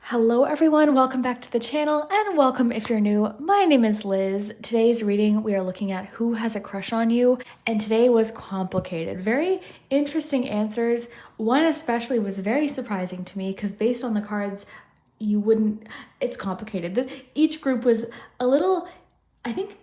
Hello everyone, welcome back to the channel and welcome if you're new. My name is Liz. Today's reading we are looking at who has a crush on you, and today was complicated. Very interesting answers. One especially was very surprising to me because based on the cards you wouldn't, it's complicated. Each group was a little, I think,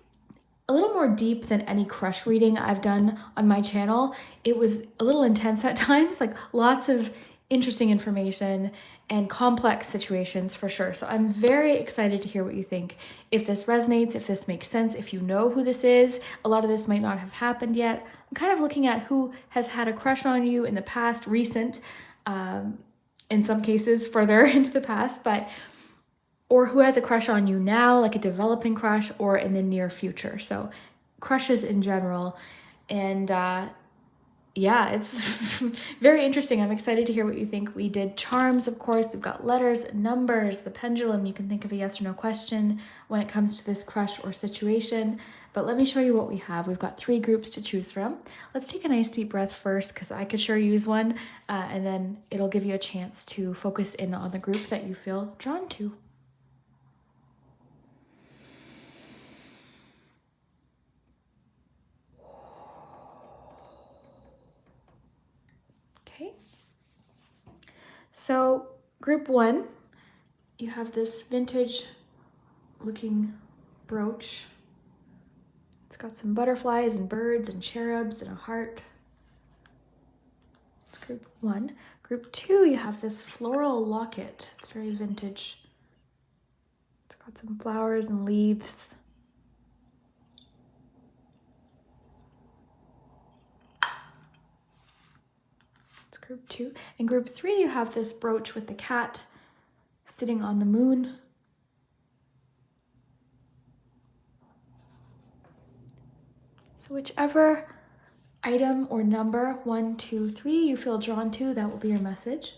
a little more deep than any crush reading I've done on my channel. It was a little intense at times, like lots of interesting information and complex situations for sure. So I'm very excited to hear what you think. If this resonates, if this makes sense, if you know who this is, a lot of this might not have happened yet. I'm kind of looking at who has had a crush on you in the past, recent, in some cases further into the past, or who has a crush on you now, like a developing crush, or in the near future. So crushes in general. And yeah, it's very interesting. I'm excited to hear what you think. We did charms, of course. We've got letters, numbers, the pendulum. You can think of a yes or no question when it comes to this crush or situation. But let me show you what we have. We've got 3 groups to choose from. Let's take a nice deep breath first because I could sure use one. And then it'll give you a chance to focus in on the group that you feel drawn to. Okay, so group 1, you have this vintage looking brooch. It's got some butterflies and birds and cherubs and a heart. It's group 1. Group 2, you have this floral locket. It's very vintage. It's got some flowers and leaves. Group 2. In group 3, you have this brooch with the cat sitting on the moon. So whichever item or number 1, 2, 3 you feel drawn to, that will be your message.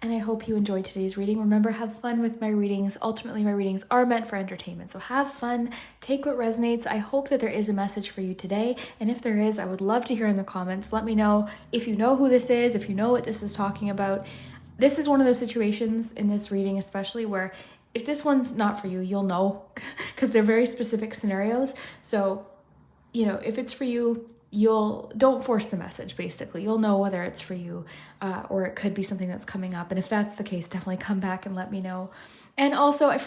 And I hope you enjoyed today's reading. Remember, have fun with my readings. Ultimately, my readings are meant for entertainment. So have fun, take what resonates. I hope that there is a message for you today. And if there is, I would love to hear in the comments. Let me know if you know who this is, if you know what this is talking about. This is one of those situations in this reading, especially where if this one's not for you, you'll know because they're very specific scenarios. So, you know, if it's for you, don't force the message. Basically, you'll know whether it's for you or it could be something that's coming up. And if that's the case, definitely come back and let me know. And also, I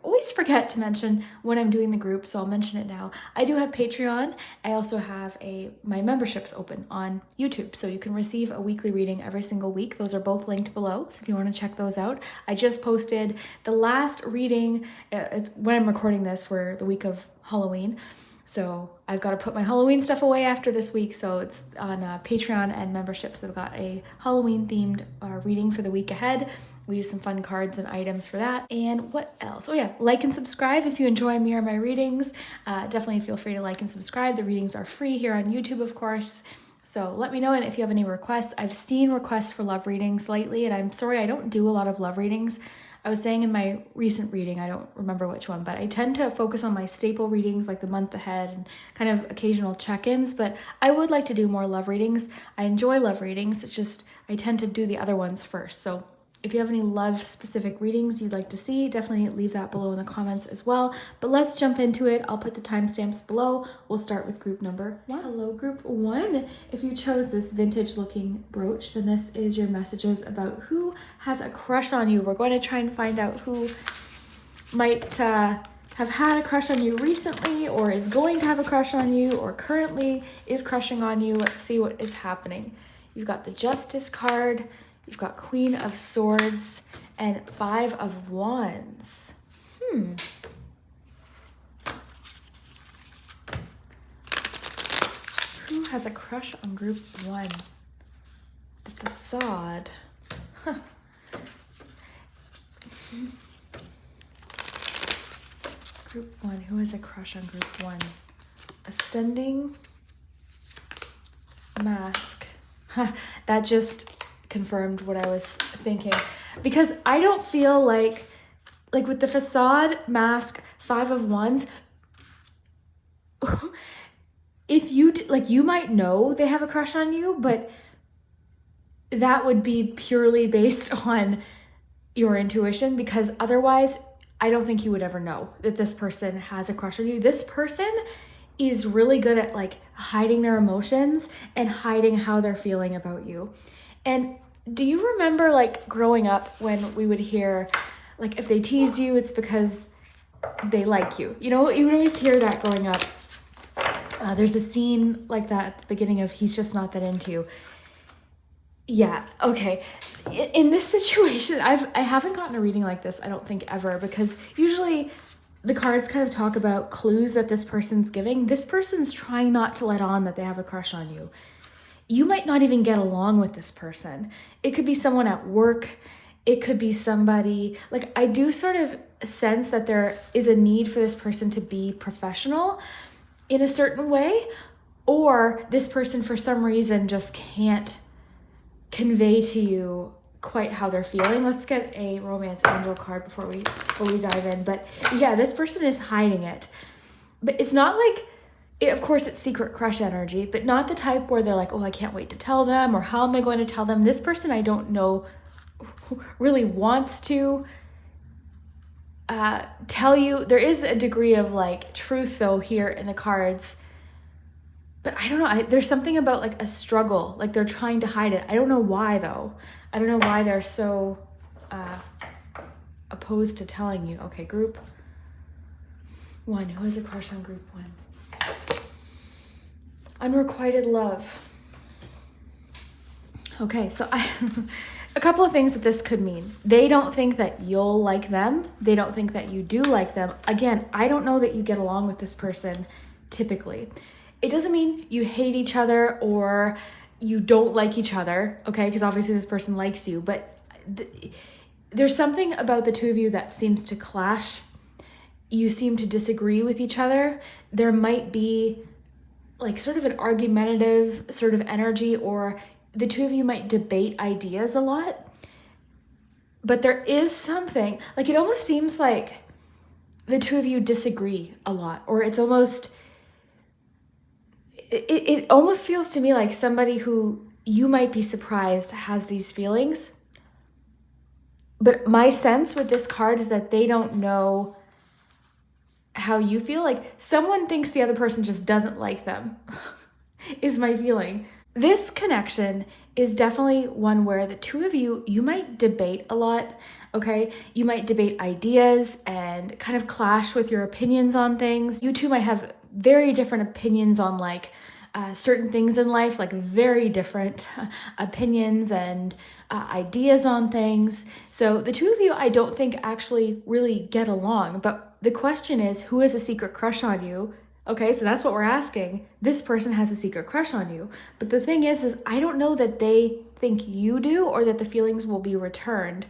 always forget to mention when I'm doing the group, so I'll mention it now. I do have Patreon. I also have my memberships open on YouTube, so you can receive a weekly reading every single week. Those are both linked below, so if you want to check those out. I just posted the last reading when I'm recording this for the week of Halloween. So I've got to put my Halloween stuff away after this week. So it's on Patreon and memberships. They've got a Halloween themed reading for the week ahead. We use some fun cards and items for that. And what else? Oh yeah, like and subscribe if you enjoy me or my readings. Definitely feel free to like and subscribe. The readings are free here on YouTube, of course. So let me know, and if you have any requests. I've seen requests for love readings lately, and I'm sorry I don't do a lot of love readings. I was saying in my recent reading, I don't remember which one, but I tend to focus on my staple readings like the month ahead and kind of occasional check-ins, but I would like to do more love readings. I enjoy love readings. It's just I tend to do the other ones first. So if you have any love specific readings you'd like to see, definitely leave that below in the comments as well. But let's jump into it. I'll put the timestamps below. We'll start with group number 1. Hello, group 1. If you chose this vintage looking brooch, then this is your messages about who has a crush on you. We're going to try and find out who might have had a crush on you recently, or is going to have a crush on you, or currently is crushing on you. Let's see what is happening. You've got the Justice card. You've got Queen of Swords and 5 of Wands. Who has a crush on group 1? The Facade. Group 1, who has a crush on group 1? Ascending. Mask. That just confirmed what I was thinking, because I don't feel like with the Facade, Mask, 5 of Wands, if you you might know they have a crush on you, but that would be purely based on your intuition, because otherwise I don't think you would ever know that this person has a crush on you. This person is really good at like hiding their emotions and hiding how they're feeling about you. And do you remember like growing up when we would hear like if they tease you, it's because they like you? You know, you would always hear that growing up. There's a scene like that at the beginning of He's Just Not That Into You. Yeah, okay. In this situation, I haven't gotten a reading like this, I don't think, ever, because usually the cards kind of talk about clues that this person's giving. This person's trying not to let on that they have a crush on you. You might not even get along with this person. It could be someone at work. It could be somebody, like I do sort of sense that there is a need for this person to be professional in a certain way, or this person for some reason just can't convey to you quite how they're feeling. Let's get a romance angel card before we dive in. But yeah, this person is hiding it. But it's not like, of course it's secret crush energy, but not the type where they're like, oh, I can't wait to tell them, or how am I going to tell them? This person, I don't know, really wants to tell you. There is a degree of like truth though here in the cards, but I don't know, there's something about like a struggle, like they're trying to hide it. I don't know why though. I don't know why they're so opposed to telling you. Okay, group one, who has a crush on group one? Unrequited love. Okay, so a couple of things that this could mean. They don't think that you'll like them. They don't think that you do like them. Again, I don't know that you get along with this person typically. It doesn't mean you hate each other or you don't like each other, okay? Because obviously this person likes you, but there's something about the two of you that seems to clash. You seem to disagree with each other. There might be like sort of an argumentative sort of energy, or the two of you might debate ideas a lot. But there is something, like it almost seems like the two of you disagree a lot, or it's almost, it almost feels to me like somebody who you might be surprised has these feelings. But my sense with this card is that they don't know how you feel. Like someone thinks the other person just doesn't like them, is my feeling. This connection is definitely one where the two of you, you might debate a lot, okay? You might debate ideas and kind of clash with your opinions on things. You two might have very different opinions on like certain things in life, like very different opinions and ideas on things. So the two of you, I don't think actually really get along, but the question is, who has a secret crush on you? Okay, so that's what we're asking. This person has a secret crush on you. But the thing is I don't know that they think you do, or that the feelings will be returned.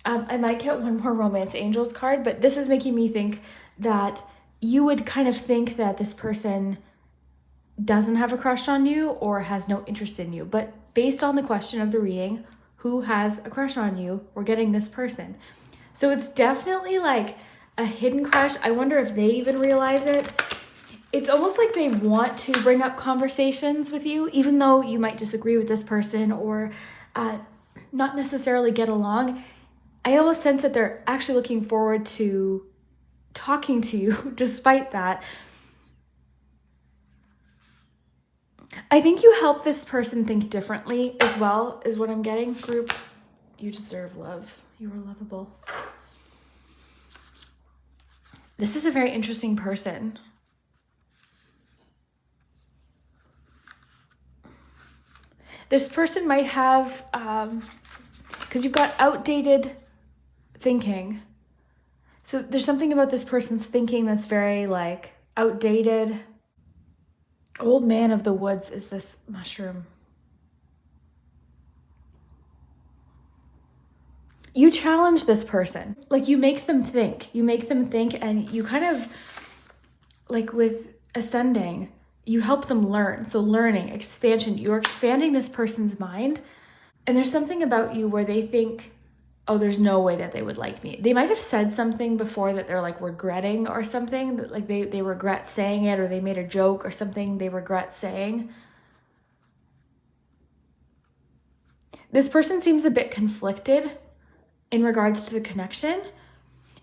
I might get one more Romance Angels card, but this is making me think that you would kind of think that this person doesn't have a crush on you or has no interest in you. But based on the question of the reading, who has a crush on you, we're getting this person. So it's definitely like a hidden crush. I wonder if they even realize it. It's almost like they want to bring up conversations with you, even though you might disagree with this person or not necessarily get along. I almost sense that they're actually looking forward to talking to you despite that. I think you help this person think differently as well, is what I'm getting. Group, you deserve love. You are lovable. This is a very interesting person. This person might have, because you've got outdated thinking. So there's something about this person's thinking that's very like outdated. Old man of the woods is this mushroom. You challenge this person. Like you make them think. You make them think, and you kind of, like with ascending, you help them learn. So learning, expansion, you're expanding this person's mind. And there's something about you where they think, oh, there's no way that they would like me. They might have said something before that they're like regretting or something, that like they regret saying it, or they made a joke or something they regret saying. This person seems a bit conflicted in regards to the connection.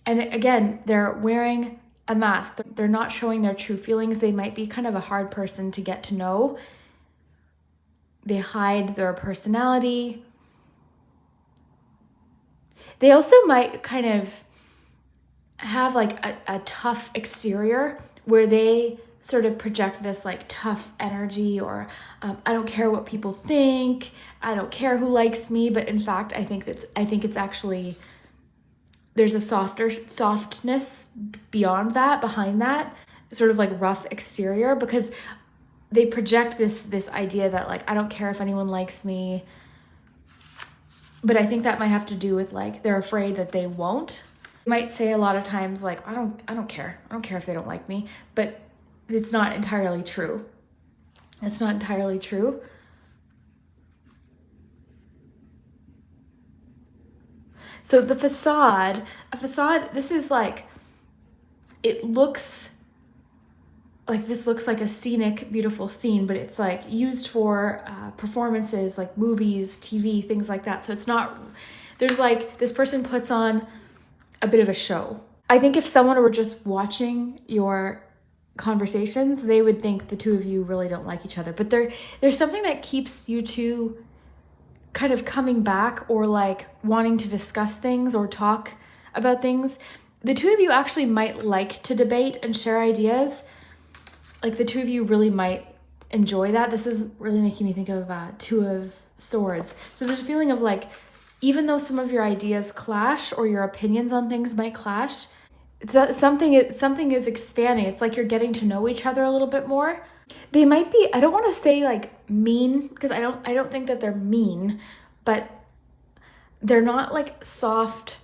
And again, they're wearing a mask. They're not showing their true feelings. They might be kind of a hard person to get to know. They hide their personality. They also might kind of have like a tough exterior where they sort of project this like tough energy, or I don't care what people think, I don't care who likes me. But in fact, I think it's actually, there's a softness beyond that, behind that sort of like rough exterior, because they project this idea that like, I don't care if anyone likes me. But I think that might have to do with like, they're afraid that they won't. They might say a lot of times like, I don't care if they don't like me, but it's not entirely true. It's not entirely true. So the facade, this is like, it looks like, this looks like a scenic, beautiful scene, but it's like used for performances, like movies, TV, things like that. So it's not, there's like, this person puts on a bit of a show. I think if someone were just watching your conversations, they would think the two of you really don't like each other. But there's something that keeps you two kind of coming back, or like wanting to discuss things or talk about things. The two of you actually might like to debate and share ideas. Like the two of you really might enjoy that. This is really making me think of Two of Swords. So there's a feeling of like, even though some of your ideas clash or your opinions on things might clash, something is expanding. It's like you're getting to know each other a little bit more. They might be, I don't want to say like mean, because I don't think that they're mean, but they're not like soft.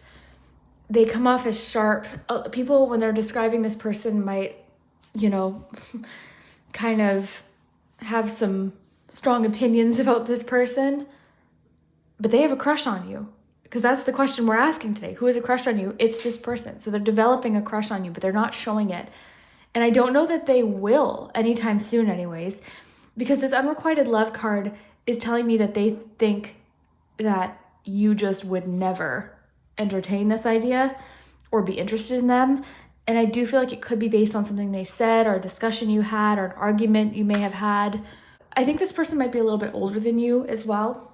They come off as sharp. People, when they're describing this person, might, kind of have some strong opinions about this person, but they have a crush on you. Because that's the question we're asking today. Who has a crush on you? It's this person. So they're developing a crush on you, but they're not showing it. And I don't know that they will anytime soon anyways, because this unrequited love card is telling me that they think that you just would never entertain this idea or be interested in them. And I do feel like it could be based on something they said, or a discussion you had, or an argument you may have had. I think this person might be a little bit older than you as well.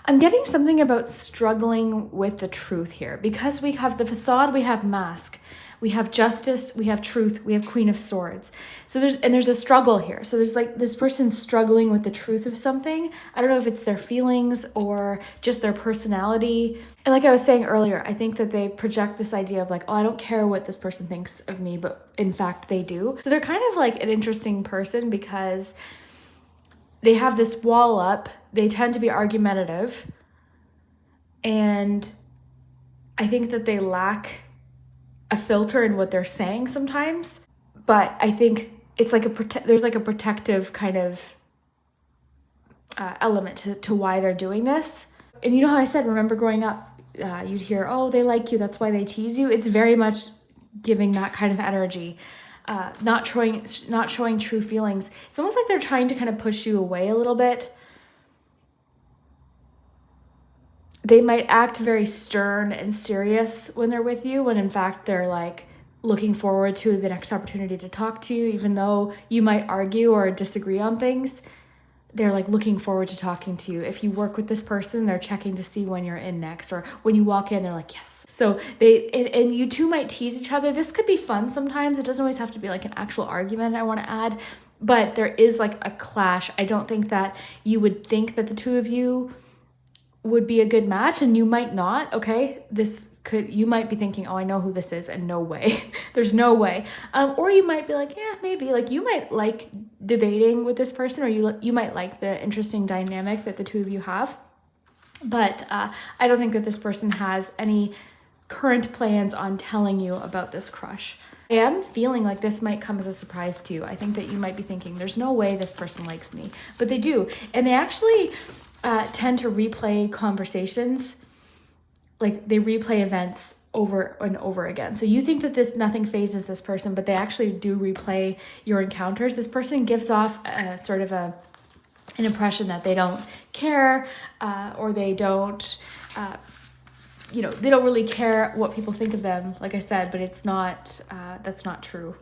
I'm getting something about struggling with the truth here, because we have the facade, we have mask, we have justice, we have truth, we have Queen of Swords. So there's a struggle here. So there's like this person struggling with the truth of something. I don't know if it's their feelings or just their personality. And like I was saying earlier, I think that they project this idea of like, oh, I don't care what this person thinks of me, but in fact they do. So they're kind of like an interesting person, because they have this wall up. They tend to be argumentative. And I think that they lack a filter in what they're saying sometimes. But I think it's like there's like a protective kind of element to why they're doing this. And you know how I said, remember growing up, you'd hear, oh, they like you, that's why they tease you. It's very much giving that kind of energy. Not showing true feelings. It's almost like they're trying to kind of push you away a little bit. They might act very stern and serious when they're with you, when in fact they're like looking forward to the next opportunity to talk to you. Even though you might argue or disagree on things, they're like looking forward to talking to you. If you work with this person, they're checking to see when you're in next, or when you walk in, they're like, yes. So and you two might tease each other. This could be fun sometimes. It doesn't always have to be like an actual argument, I want to add, but there is like a clash. I don't think that you would think that the two of you would be a good match, and you might not, okay? You might be thinking, oh, I know who this is, and no way. There's no way. Or you might be like, yeah, maybe. Like you might like debating with this person, or you might like the interesting dynamic that the two of you have. But I don't think that this person has any current plans on telling you about this crush. I am feeling like this might come as a surprise to you. I think that you might be thinking, there's no way this person likes me. But they do. And they actually tend to replay conversations. Like they replay events over and over again. So you think that nothing phases this person, but they actually do replay your encounters. This person gives off sort of an impression that they don't care, or they don't you know, they don't really care what people think of them, like I said, but it's not, that's not true.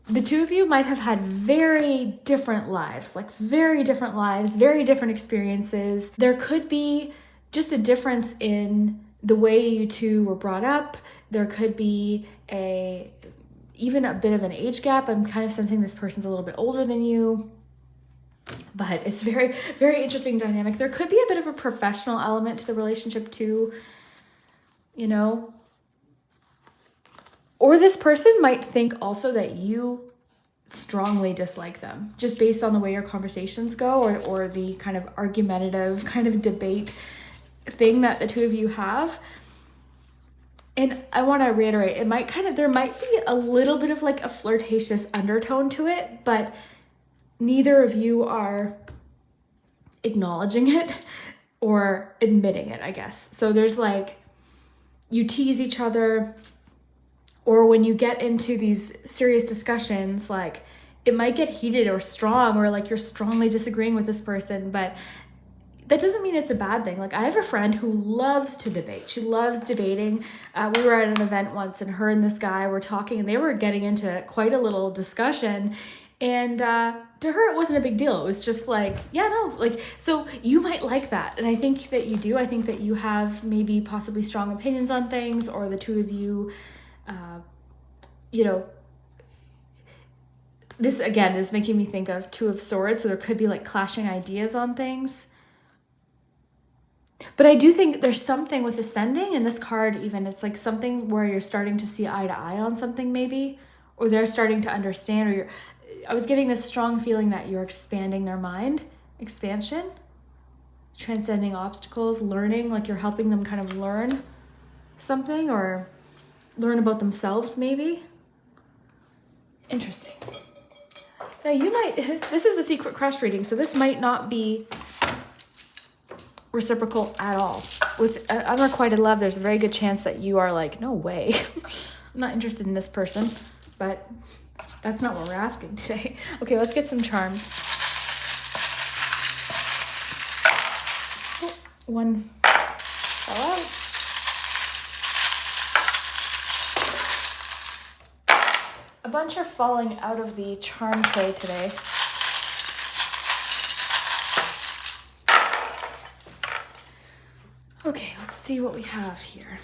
The two of you might have had very different lives, like very different lives, very different experiences. There could be just a difference in the way you two were brought up. There could be even a bit of an age gap. I'm kind of sensing this person's a little bit older than you, but it's very, very interesting dynamic. There could be a bit of a professional element to the relationship too, you know? Or this person might think also that you strongly dislike them just based on the way your conversations go, or the kind of argumentative kind of debate thing that the two of you have. And I want to reiterate, there might be a little bit of like a flirtatious undertone to it, but neither of you are acknowledging it or admitting it, I guess. So there's like, you tease each other, or when you get into these serious discussions, like it might get heated or strong, or like you're strongly disagreeing with this person, but that doesn't mean it's a bad thing. Like I have a friend who loves to debate. She loves debating. We were at an event once and her and this guy were talking and they were getting into quite a little discussion. And to her, it wasn't a big deal. It was just like, yeah, no, like, so you might like that. And I think that you do. I think that you have maybe possibly strong opinions on things, or the two of you, you know, this again is making me think of Two of Swords. So there could be like clashing ideas on things. But I do think there's something with ascending in this card, even it's like something where you're starting to see eye to eye on something maybe, or they're starting to understand, I was getting this strong feeling that you're expanding their mind, expansion, transcending obstacles, learning, like you're helping them kind of learn something or learn about themselves maybe. Interesting. Now you might, this is a secret crush reading, so this might not be reciprocal at all. With unrequited love, there's a very good chance that you are like, no way. I'm not interested in this person, but that's not what we're asking today. Okay, let's get some charms. Oh, one fell out. A bunch are falling out of the charm tray today. Okay, let's see what we have here.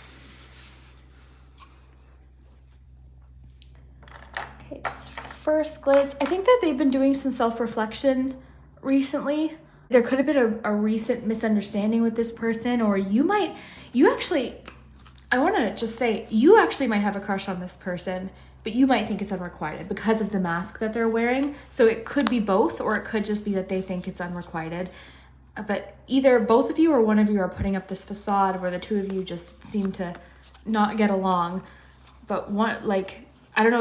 Okay, just first glance. I think that they've been doing some self-reflection recently. There could have been a recent misunderstanding with this person, or I want to just say, you actually might have a crush on this person, but you might think it's unrequited because of the mask that they're wearing. So it could be both, or it could just be that they think it's unrequited. But either both of you or one of you are putting up this facade where the two of you just seem to not get along. But one, like, I don't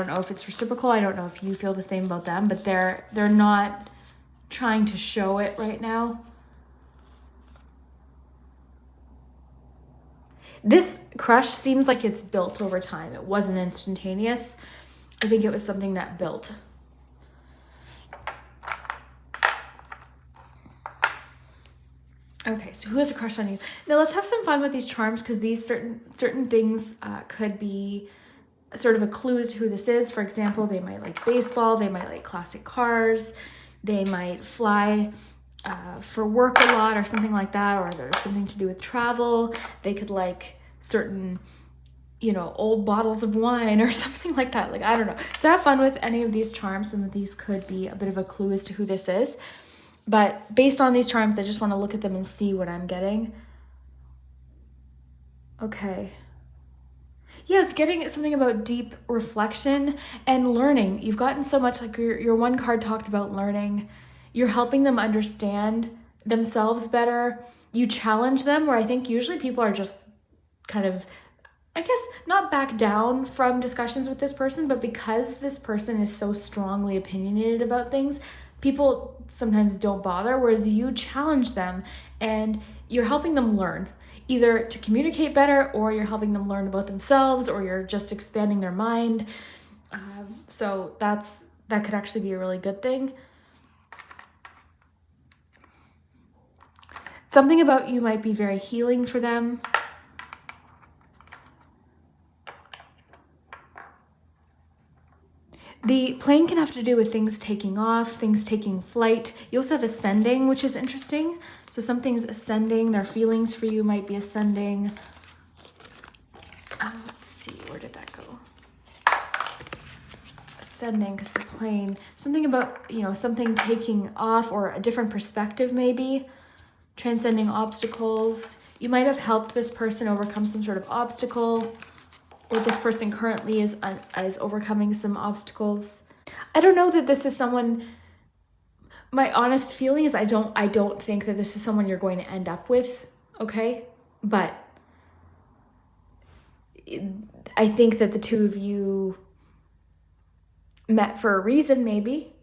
know if it's reciprocal. I don't know if you feel the same about them, but they're not trying to show it right now. This crush seems like it's built over time. It wasn't instantaneous. I think it was something that built. Okay, so who has a crush on you? Now let's have some fun with these charms, because these certain things could be sort of a clue as to who this is. For example, they might like baseball, they might like classic cars, they might fly for work a lot or something like that, or there's something to do with travel. They could like certain, old bottles of wine or something like that. Like, I don't know. So have fun with any of these charms. Some of these could be a bit of a clue as to who this is. But based on these charms, I just want to look at them and see what I'm getting. Okay. Yeah, it's getting something about deep reflection and learning. You've gotten so much, like your one card talked about learning. You're helping them understand themselves better. You challenge them, where I think usually people are just kind of, I guess, not back down from discussions with this person, but because this person is so strongly opinionated about things, people sometimes don't bother, whereas you challenge them and you're helping them learn, either to communicate better, or you're helping them learn about themselves, or you're just expanding their mind. So that could actually be a really good thing. Something about you might be very healing for them. The plane can have to do with things taking off, things taking flight. You also have ascending, which is interesting. So something's ascending. Their feelings for you might be ascending. Let's see, where did that go? Ascending, because the plane, something about, you know, something taking off or a different perspective maybe. Transcending obstacles. You might have helped this person overcome some sort of obstacle, or this person currently is overcoming some obstacles. I don't know that this is someone, my honest feeling is I don't think that this is someone you're going to end up with, okay? But I think that the two of you met for a reason, maybe,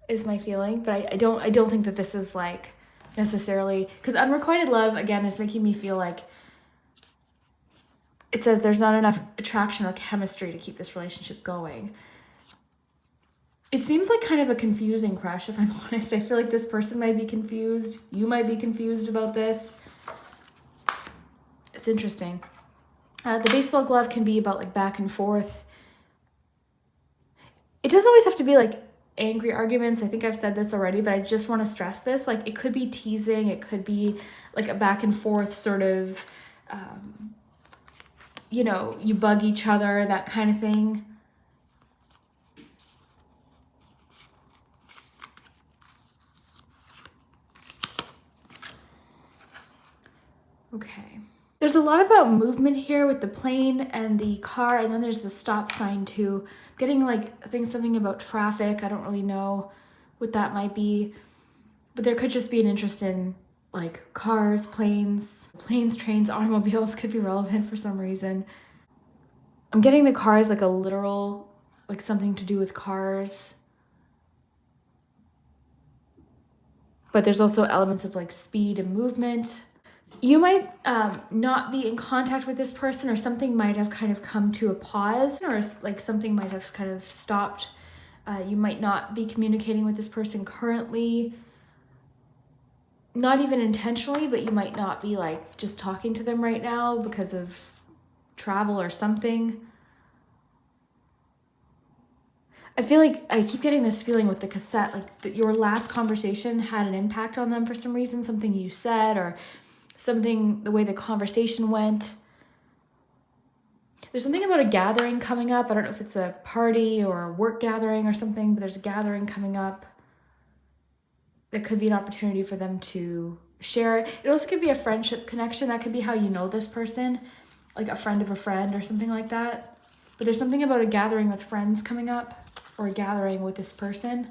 is my feeling. But I don't think that this is like necessarily, because unrequited love again is making me feel like it says there's not enough attraction or chemistry to keep this relationship going. It seems like kind of a confusing crush, if I'm honest. I feel like this person might be confused. You might be confused about this. It's interesting. The baseball glove can be about like back and forth. It doesn't always have to be like angry arguments. I think I've said this already, but I just want to stress this. Like, it could be teasing. It could be like a back and forth sort of, you know, you bug each other, that kind of thing. Okay. There's a lot about movement here with the plane and the car, and then there's the stop sign too. I'm getting like something about traffic. I don't really know what that might be, but there could just be an interest in like cars, planes, trains, automobiles could be relevant for some reason. I'm getting the cars like a literal, like something to do with cars. But there's also elements of like speed and movement. You might not be in contact with this person, or something might have kind of come to a pause, or like something might have kind of stopped. You might not be communicating with this person currently. Not even intentionally, but you might not be like just talking to them right now because of travel or something. I feel like I keep getting this feeling with the cassette, like that your last conversation had an impact on them for some reason, something you said or something, the way the conversation went. There's something about a gathering coming up. I don't know if it's a party or a work gathering or something, but there's a gathering coming up. That could be an opportunity for them to share. It also could be a friendship connection. That could be how you know this person, like a friend of a friend or something like that. But there's something about a gathering with friends coming up, or a gathering with this person.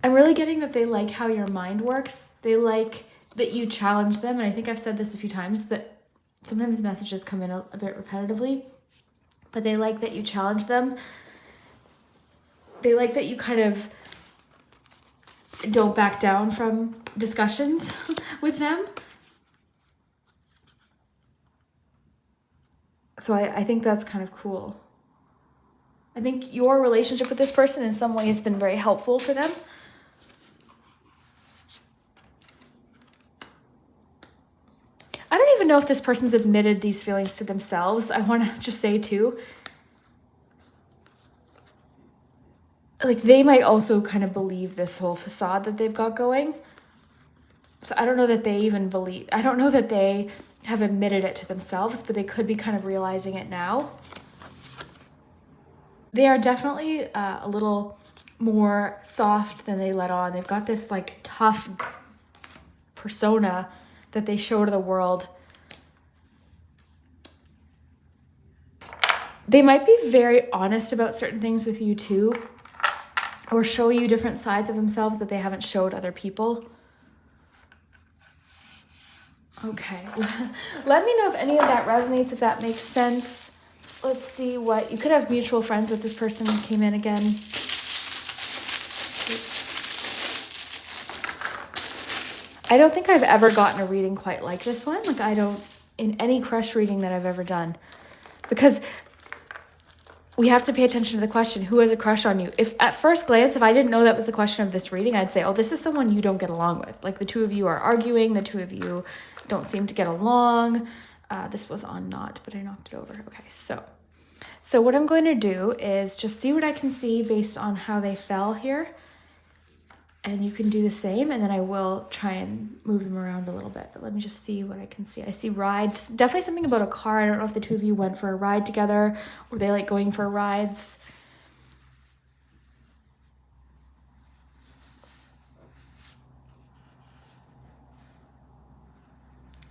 I'm really getting that they like how your mind works. They like that you challenge them. And I think I've said this a few times, but sometimes messages come in a bit repetitively. But they like that you challenge them. They like that you kind of don't back down from discussions with them. So I think that's kind of cool. I think your relationship with this person in some way has been very helpful for them. I don't even know if this person's admitted these feelings to themselves. I want to just say too, like they might also kind of believe this whole facade that they've got going. So I don't know that they even believe, I don't know that they have admitted it to themselves, but they could be kind of realizing it now. They are definitely a little more soft than they let on. They've got this like tough persona that they show to the world. They might be very honest about certain things with you too, or show you different sides of themselves that they haven't showed other people. Okay, let me know if any of that resonates, if that makes sense. Let's see what, you could have mutual friends with this person who came in again. I don't think I've ever gotten a reading quite like this one. Like I don't, in any crush reading that I've ever done. Because we have to pay attention to the question, who has a crush on you? If at first glance, if I didn't know that was the question of this reading, I'd say, oh, this is someone you don't get along with. Like the two of you are arguing, the two of you don't seem to get along. This was on not, but I knocked it over. Okay, so what I'm going to do is just see what I can see based on how they fell here. And you can do the same, and then I will try and move them around a little bit. But let me just see what I can see. I see ride. Definitely something about a car. I don't know if the two of you went for a ride together, or they like going for rides.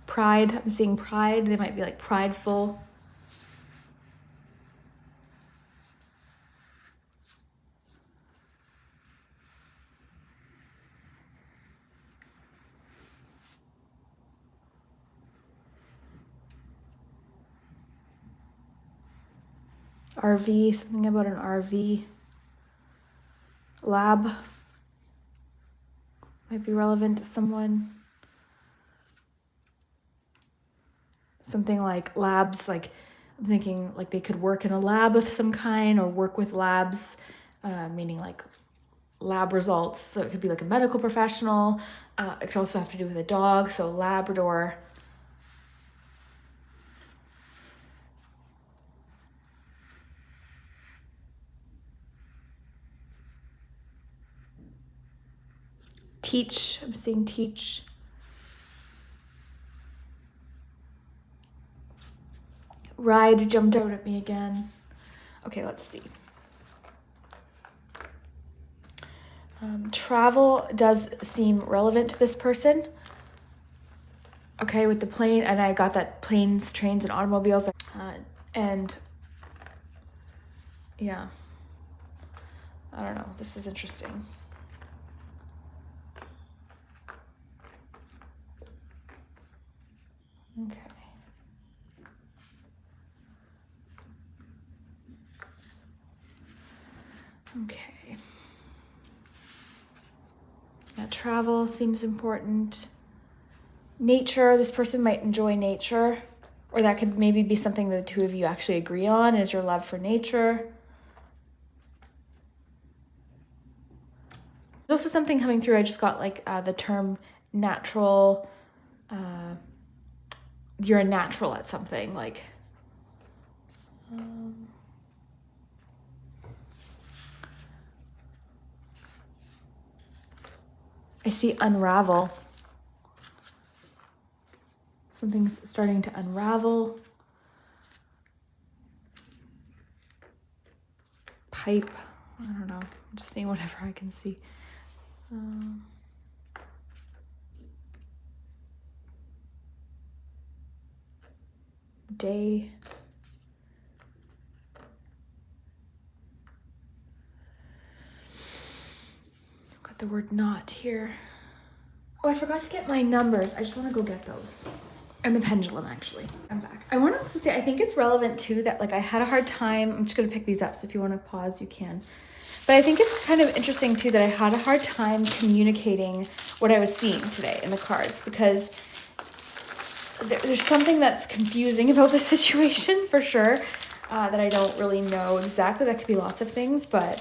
Pride. I'm seeing pride. They might be like prideful. RV, something about an RV. Lab might be relevant to someone. Something like labs, like I'm thinking like they could work in a lab of some kind or work with labs, meaning like lab results. So it could be like a medical professional. It could also have to do with a dog, so Labrador. Teach, I'm seeing teach. Ride jumped out at me again. Okay, let's see. Travel does seem relevant to this person. Okay, with the plane, and I got that planes, trains, and automobiles. And yeah, I don't know, this is interesting. Okay. Okay. Now, travel seems important. Nature, this person might enjoy nature, or that could maybe be something that the two of you actually agree on, is your love for nature. There's also something coming through. I just got like the term natural. You're a natural at something, like I see unravel. Something's starting to unravel. Pipe. I don't know. I'm just seeing whatever I can see. Day. I've got the word not here. Oh, I forgot to get my numbers. I just want to go get those. And the pendulum, actually. I'm back. I want to also say, I think it's relevant too that like I had a hard time. I'm just going to pick these up. So if you want to pause, you can. But I think it's kind of interesting too that I had a hard time communicating what I was seeing today in the cards, because there's something that's confusing about the situation for sure, that I don't really know exactly. That could be lots of things, but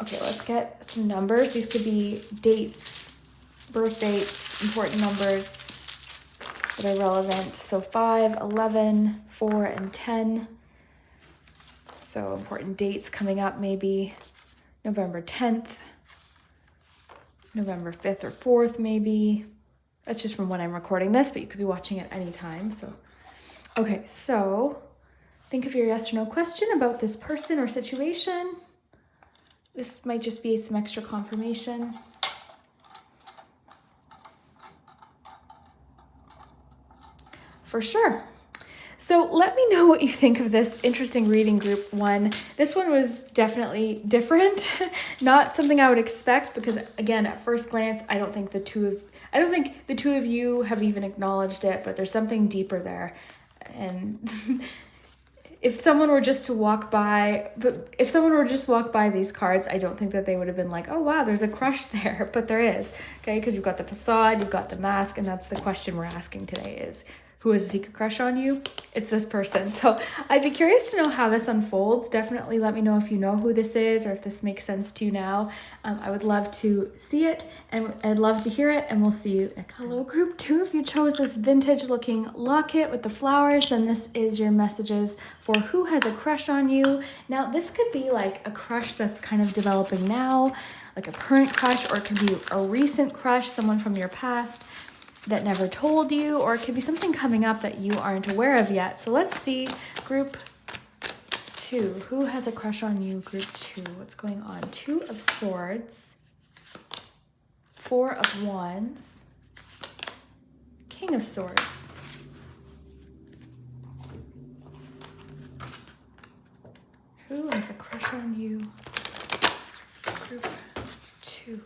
okay, let's get some numbers. These could be dates, birth dates, important numbers that are relevant. So 5, 11, 4, and 10. So important dates coming up, maybe November 10th, November 5th or 4th, maybe. That's just from when I'm recording this, but you could be watching at any time. So, okay, so think of your yes or no question about this person or situation. This might just be some extra confirmation. For sure. So let me know what you think of this interesting reading, group 1. This one was definitely different. Not something I would expect, because again, at first glance, I don't think the two of you have even acknowledged it, but there's something deeper there. And if someone were just to walk by these cards, I don't think that they would have been like, oh wow, there's a crush there, but there is, okay? Because you've got the facade, you've got the mask, and that's the question we're asking today is, who has a secret crush on you, it's this person. So I'd be curious to know how this unfolds. Definitely let me know if you know who this is or if this makes sense to you now. I would love to see it and I'd love to hear it, and we'll see you next time. Hello group 2, if you chose this vintage looking locket with the flowers, then this is your messages for who has a crush on you. Now this could be like a crush that's kind of developing now, like a current crush, or it could be a recent crush, someone from your past that never told you, or it could be something coming up that you aren't aware of yet. So let's see, group 2, who has a crush on you? Group 2, what's going on? 2 of Swords, 4 of Wands, King of Swords. Who has a crush on you? Group 2.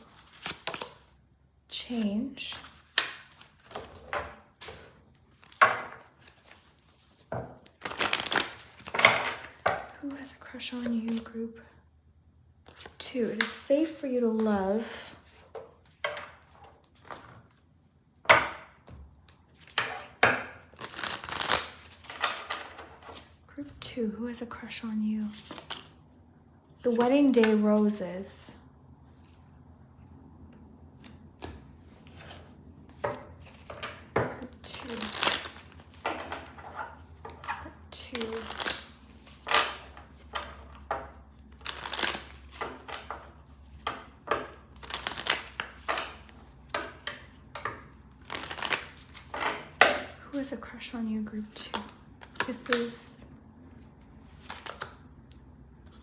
Change. Who has a crush on you? Group 2. It is safe for you to love. Group 2. Who has a crush on you? The Wedding Day Roses. Group 2. Group 2. Who has a crush on you? Group 2. Kisses.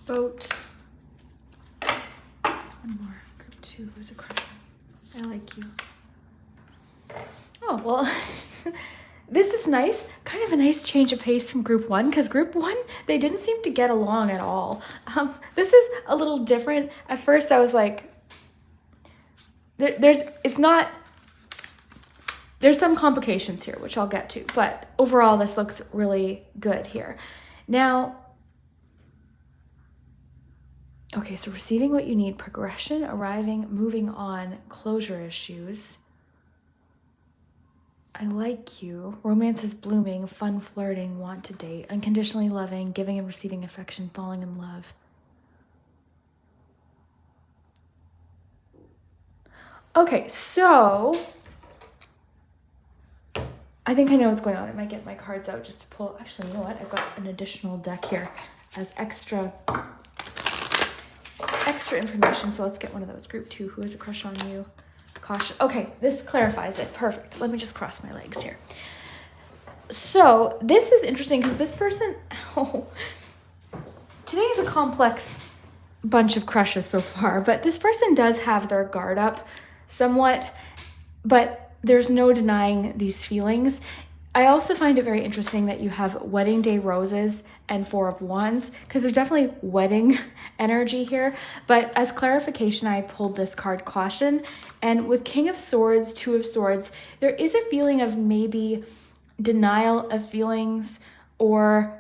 Boat. One more. Group 2. Who has a crush on you? I like you. Oh, well, this is nice. Kind of a nice change of pace from group 1, because group 1, they didn't seem to get along at all. This is a little different. At first I was like, there's some complications here, which I'll get to, but overall this looks really good here. Now, okay, so receiving what you need, progression, arriving, moving on, closure issues. I like you. Romance is blooming, fun flirting, want to date, unconditionally loving, giving and receiving affection, falling in love. Okay, so I think I know what's going on. I might get my cards out just to pull. Actually, you know what? I've got an additional deck here as extra information. So let's get one of those. Group 2, who has a crush on you? Caution. Okay, this clarifies it. Perfect. Let me just cross my legs here. So this is interesting because this person, today is a complex bunch of crushes so far, but this person does have their guard up somewhat, but there's no denying these feelings. I also find it very interesting that you have Wedding Day Roses and 4 of Wands, because there's definitely wedding energy here. But as clarification, I pulled this card, Caution. And with King of Swords, 2 of Swords, there is a feeling of maybe denial of feelings, or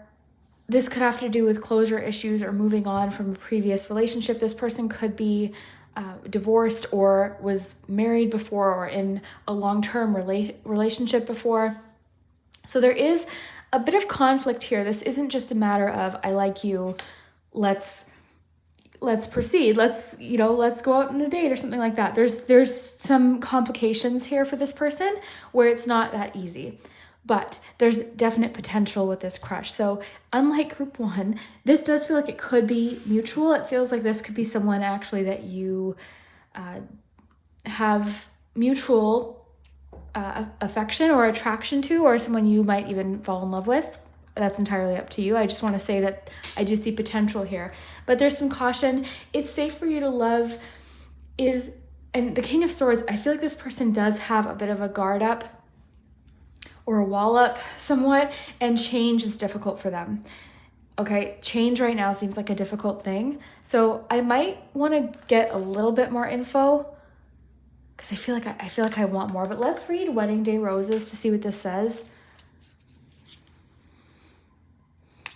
this could have to do with closure issues or moving on from a previous relationship. This person could be divorced or was married before or in a long-term relationship before. So there is a bit of conflict here. This isn't just a matter of, I like you, let's proceed, let's go out on a date or something like that. There's some complications here for this person where it's not that easy, but there's definite potential with this crush. So unlike group 1, this does feel like it could be mutual. It feels like this could be someone actually that you have mutual affection or attraction to, or someone you might even fall in love with. That's entirely up to you. I just want to say that I do see potential here, but there's some caution. It's safe for you to love and the King of Swords, I feel like this person does have a bit of a guard up or a wall up somewhat, and change is difficult for them. Okay, change right now seems like a difficult thing. So I might want to get a little bit more info, because I feel like I want more. But let's read Wedding Day Roses to see what this says.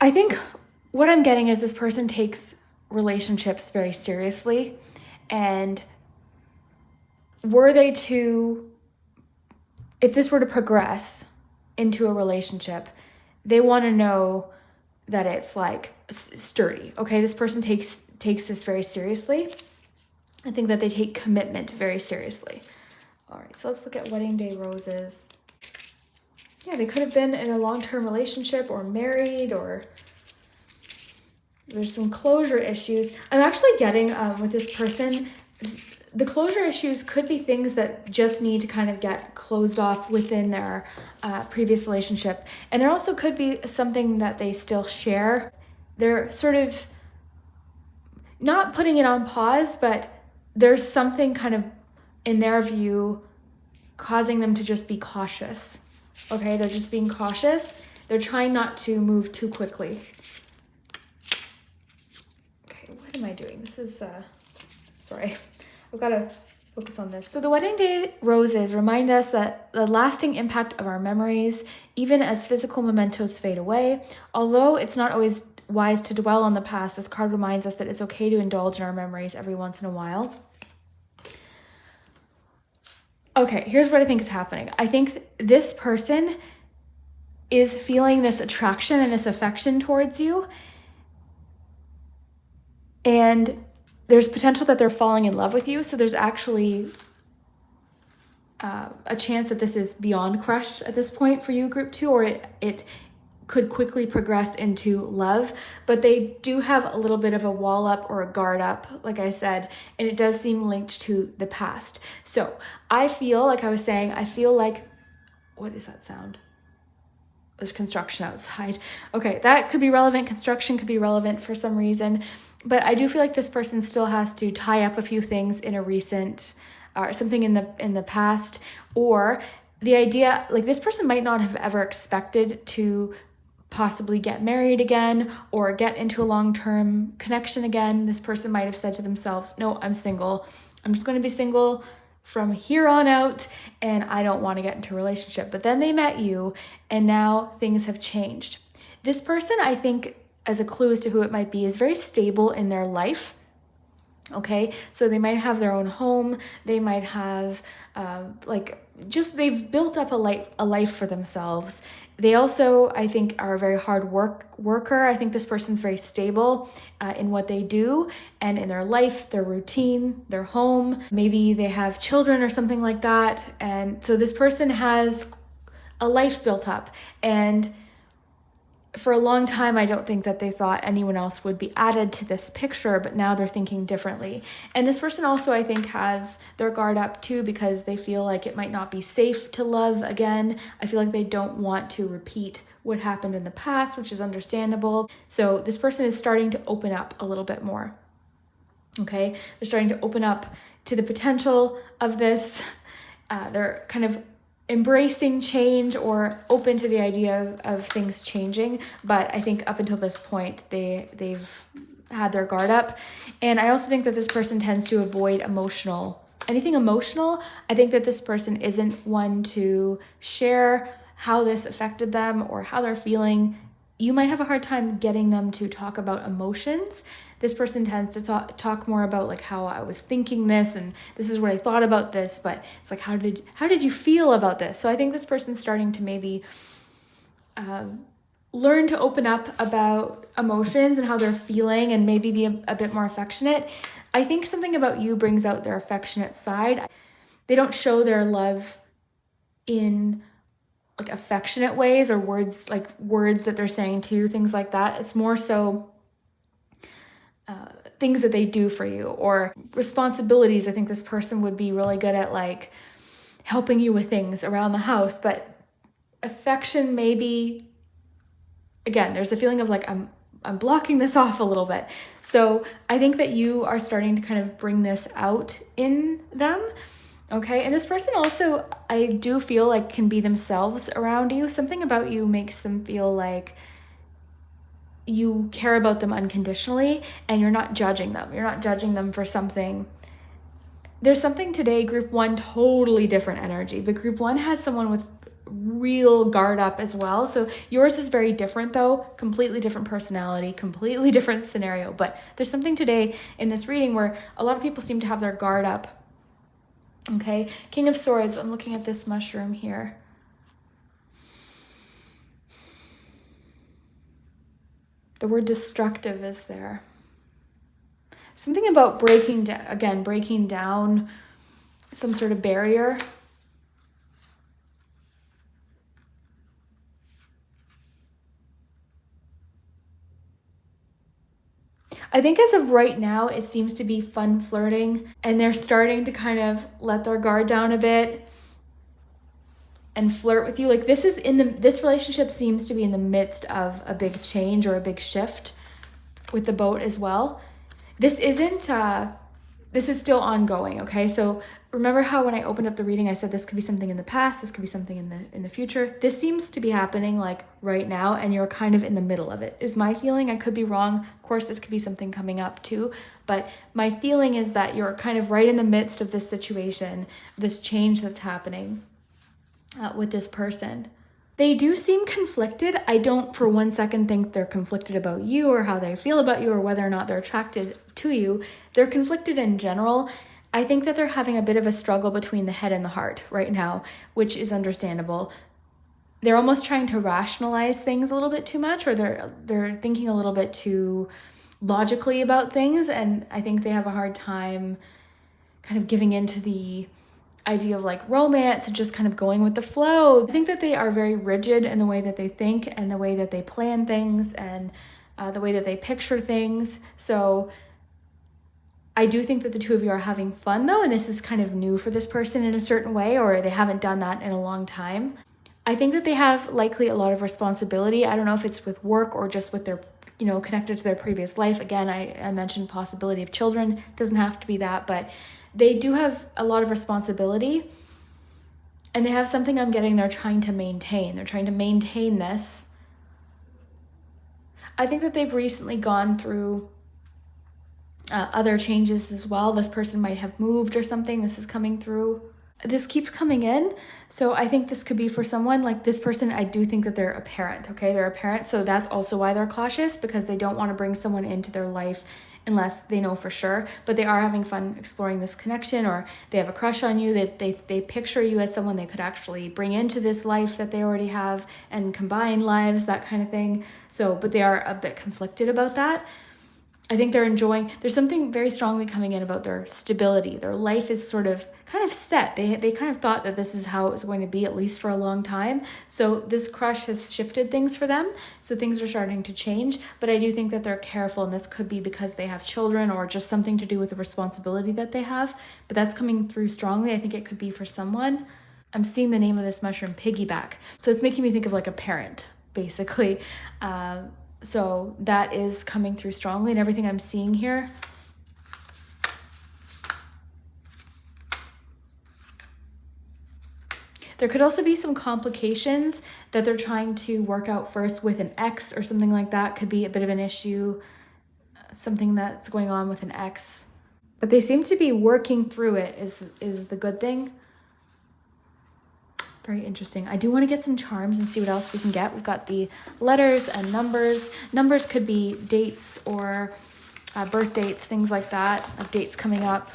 I think what I'm getting is this person takes relationships very seriously, and if this were to progress into a relationship, they want to know that it's like sturdy. Okay, this person takes this very seriously. I think that they take commitment very seriously. All right, so let's look at wedding day roses. Yeah, they could have been in a long-term relationship or married, or there's some closure issues. I'm actually getting with this person, the closure issues could be things that just need to kind of get closed off within their previous relationship. And there also could be something that they still share. They're sort of not putting it on pause, but there's something kind of in their view causing them to just be cautious. Okay, they're just being cautious. They're trying not to move too quickly. Okay, what am I doing? This is, sorry. I've got to focus on this. So the wedding day roses remind us that the lasting impact of our memories, even as physical mementos fade away. Although it's not always wise to dwell on the past, this card reminds us that it's okay to indulge in our memories every once in a while. Okay, here's what I think is happening. I think this person is feeling this attraction and this affection towards you, and there's potential that they're falling in love with you. So there's actually a chance that this is beyond crush at this point for you, group 2, or it could quickly progress into love. But they do have a little bit of a wall up or a guard up, like I said, and it does seem linked to the past. So I feel like I was saying, I feel like, what is that sound? There's construction outside. Okay, that could be relevant. Construction could be relevant for some reason. But I do feel like this person still has to tie up a few things in a recent, or something in the past, or the idea, like this person might not have ever expected to possibly get married again or get into a long-term connection again. This person might have said to themselves, no, I'm single. I'm just going to be single from here on out, and I don't want to get into a relationship. But then they met you, and now things have changed. This person, I think, as a clue as to who it might be, is very stable in their life. Okay, so they might have their own home. They might have they've built up a life for themselves. They also, I think, are a very hard worker. I think this person's very stable in what they do and in their life, their routine, their home. Maybe they have children or something like that. And so this person has a life built up, and for a long time, I don't think that they thought anyone else would be added to this picture, but now they're thinking differently. And this person also, I think, has their guard up too, because they feel like it might not be safe to love again. I feel like they don't want to repeat what happened in the past, which is understandable. So this person is starting to open up a little bit more. Okay, they're starting to open up to the potential of this. They're kind of embracing change or open to the idea of things changing. But I think up until this point, they've had their guard up. And I also think that this person tends to avoid anything emotional. I think that this person isn't one to share how this affected them or how they're feeling. You might have a hard time getting them to talk about emotions. This person tends to talk more about like how I was thinking this, and this is what I thought about this, but it's like, how did you feel about this? So I think this person's starting to maybe learn to open up about emotions and how they're feeling, and maybe be a bit more affectionate. I think something about you brings out their affectionate side. They don't show their love in like affectionate ways or words that they're saying to you, things like that. It's more so things that they do for you or responsibilities. I think this person would be really good at like helping you with things around the house, but affection maybe, again, there's a feeling of like I'm blocking this off a little bit. So I think that you are starting to kind of bring this out in them. Okay, and this person also, I do feel like, can be themselves around you. Something about you makes them feel like you care about them unconditionally, and you're not judging them. You're not judging them for something. There's something today, group 1, totally different energy, but group 1 had someone with real guard up as well. So yours is very different though, completely different personality, completely different scenario. But there's something today in this reading where a lot of people seem to have their guard up. Okay, King of Swords, I'm looking at this mushroom here. The word destructive is there. Something about breaking down, again, breaking down some sort of barrier. I think as of right now, it seems to be fun flirting, and they're starting to kind of let their guard down a bit and flirt with you. Like this relationship seems to be in the midst of a big change or a big shift with the boat as well. This is still ongoing, okay? So remember how when I opened up the reading, I said this could be something in the past, this could be something in the future. This seems to be happening like right now, and you're kind of in the middle of it, is my feeling. I could be wrong. Of course, this could be something coming up too, but my feeling is that you're kind of right in the midst of this situation, this change that's happening with this person. They do seem conflicted. I don't for one second think they're conflicted about you or how they feel about you or whether or not they're attracted to you. They're conflicted in general. I think that they're having a bit of a struggle between the head and the heart right now, which is understandable. They're almost trying to rationalize things a little bit too much, or they're thinking a little bit too logically about things, and I think they have a hard time kind of giving into the idea of like romance and just kind of going with the flow. I think that they are very rigid in the way that they think and the way that they plan things and the way that they picture things. So I do think that the two of you are having fun though, and this is kind of new for this person in a certain way, or they haven't done that in a long time. I think that they have likely a lot of responsibility. I don't know if it's with work or just with their, connected to their previous life. Again, I mentioned possibility of children. It doesn't have to be that, but they do have a lot of responsibility, and they have something I'm getting they're trying to maintain. They're trying to maintain this. I think that they've recently gone through other changes as well. This person might have moved or something. This is coming through. This keeps coming in. So I think this could be for someone like this person. I do think that they're a parent, okay? They're a parent. So that's also why they're cautious, because they don't want to bring someone into their life unless they know for sure. But they are having fun exploring this connection, or they have a crush on you. They picture you as someone they could actually bring into this life that they already have and combine lives, that kind of thing. So, but they are a bit conflicted about that. I think they're enjoying, there's something very strongly coming in about their stability. Their life is sort of kind of set. They kind of thought that this is how it was going to be, at least for a long time. So this crush has shifted things for them. So things are starting to change, but I do think that they're careful, and this could be because they have children or just something to do with the responsibility that they have, but that's coming through strongly. I think it could be for someone. I'm seeing the name of this mushroom, piggyback. So it's making me think of like a parent, basically. So that is coming through strongly in everything I'm seeing here. There could also be some complications that they're trying to work out first with an ex or something like that. Could be a bit of an issue, something that's going on with an ex. But they seem to be working through it is the good thing. Very interesting. I do want to get some charms and see what else we can get. We've got the letters and numbers. Numbers could be dates or birth dates, things like that, like dates coming up.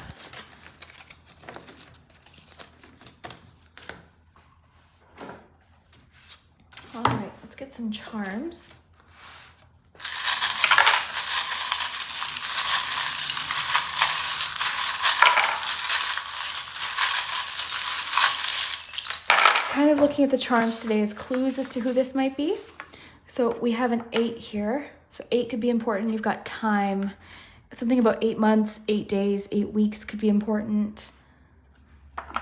All right, let's get some charms. Kind of looking at the charms today as clues as to who this might be. So we have an 8 here. So 8 could be important. You've got time. Something about 8 months, 8 days, 8 weeks could be important.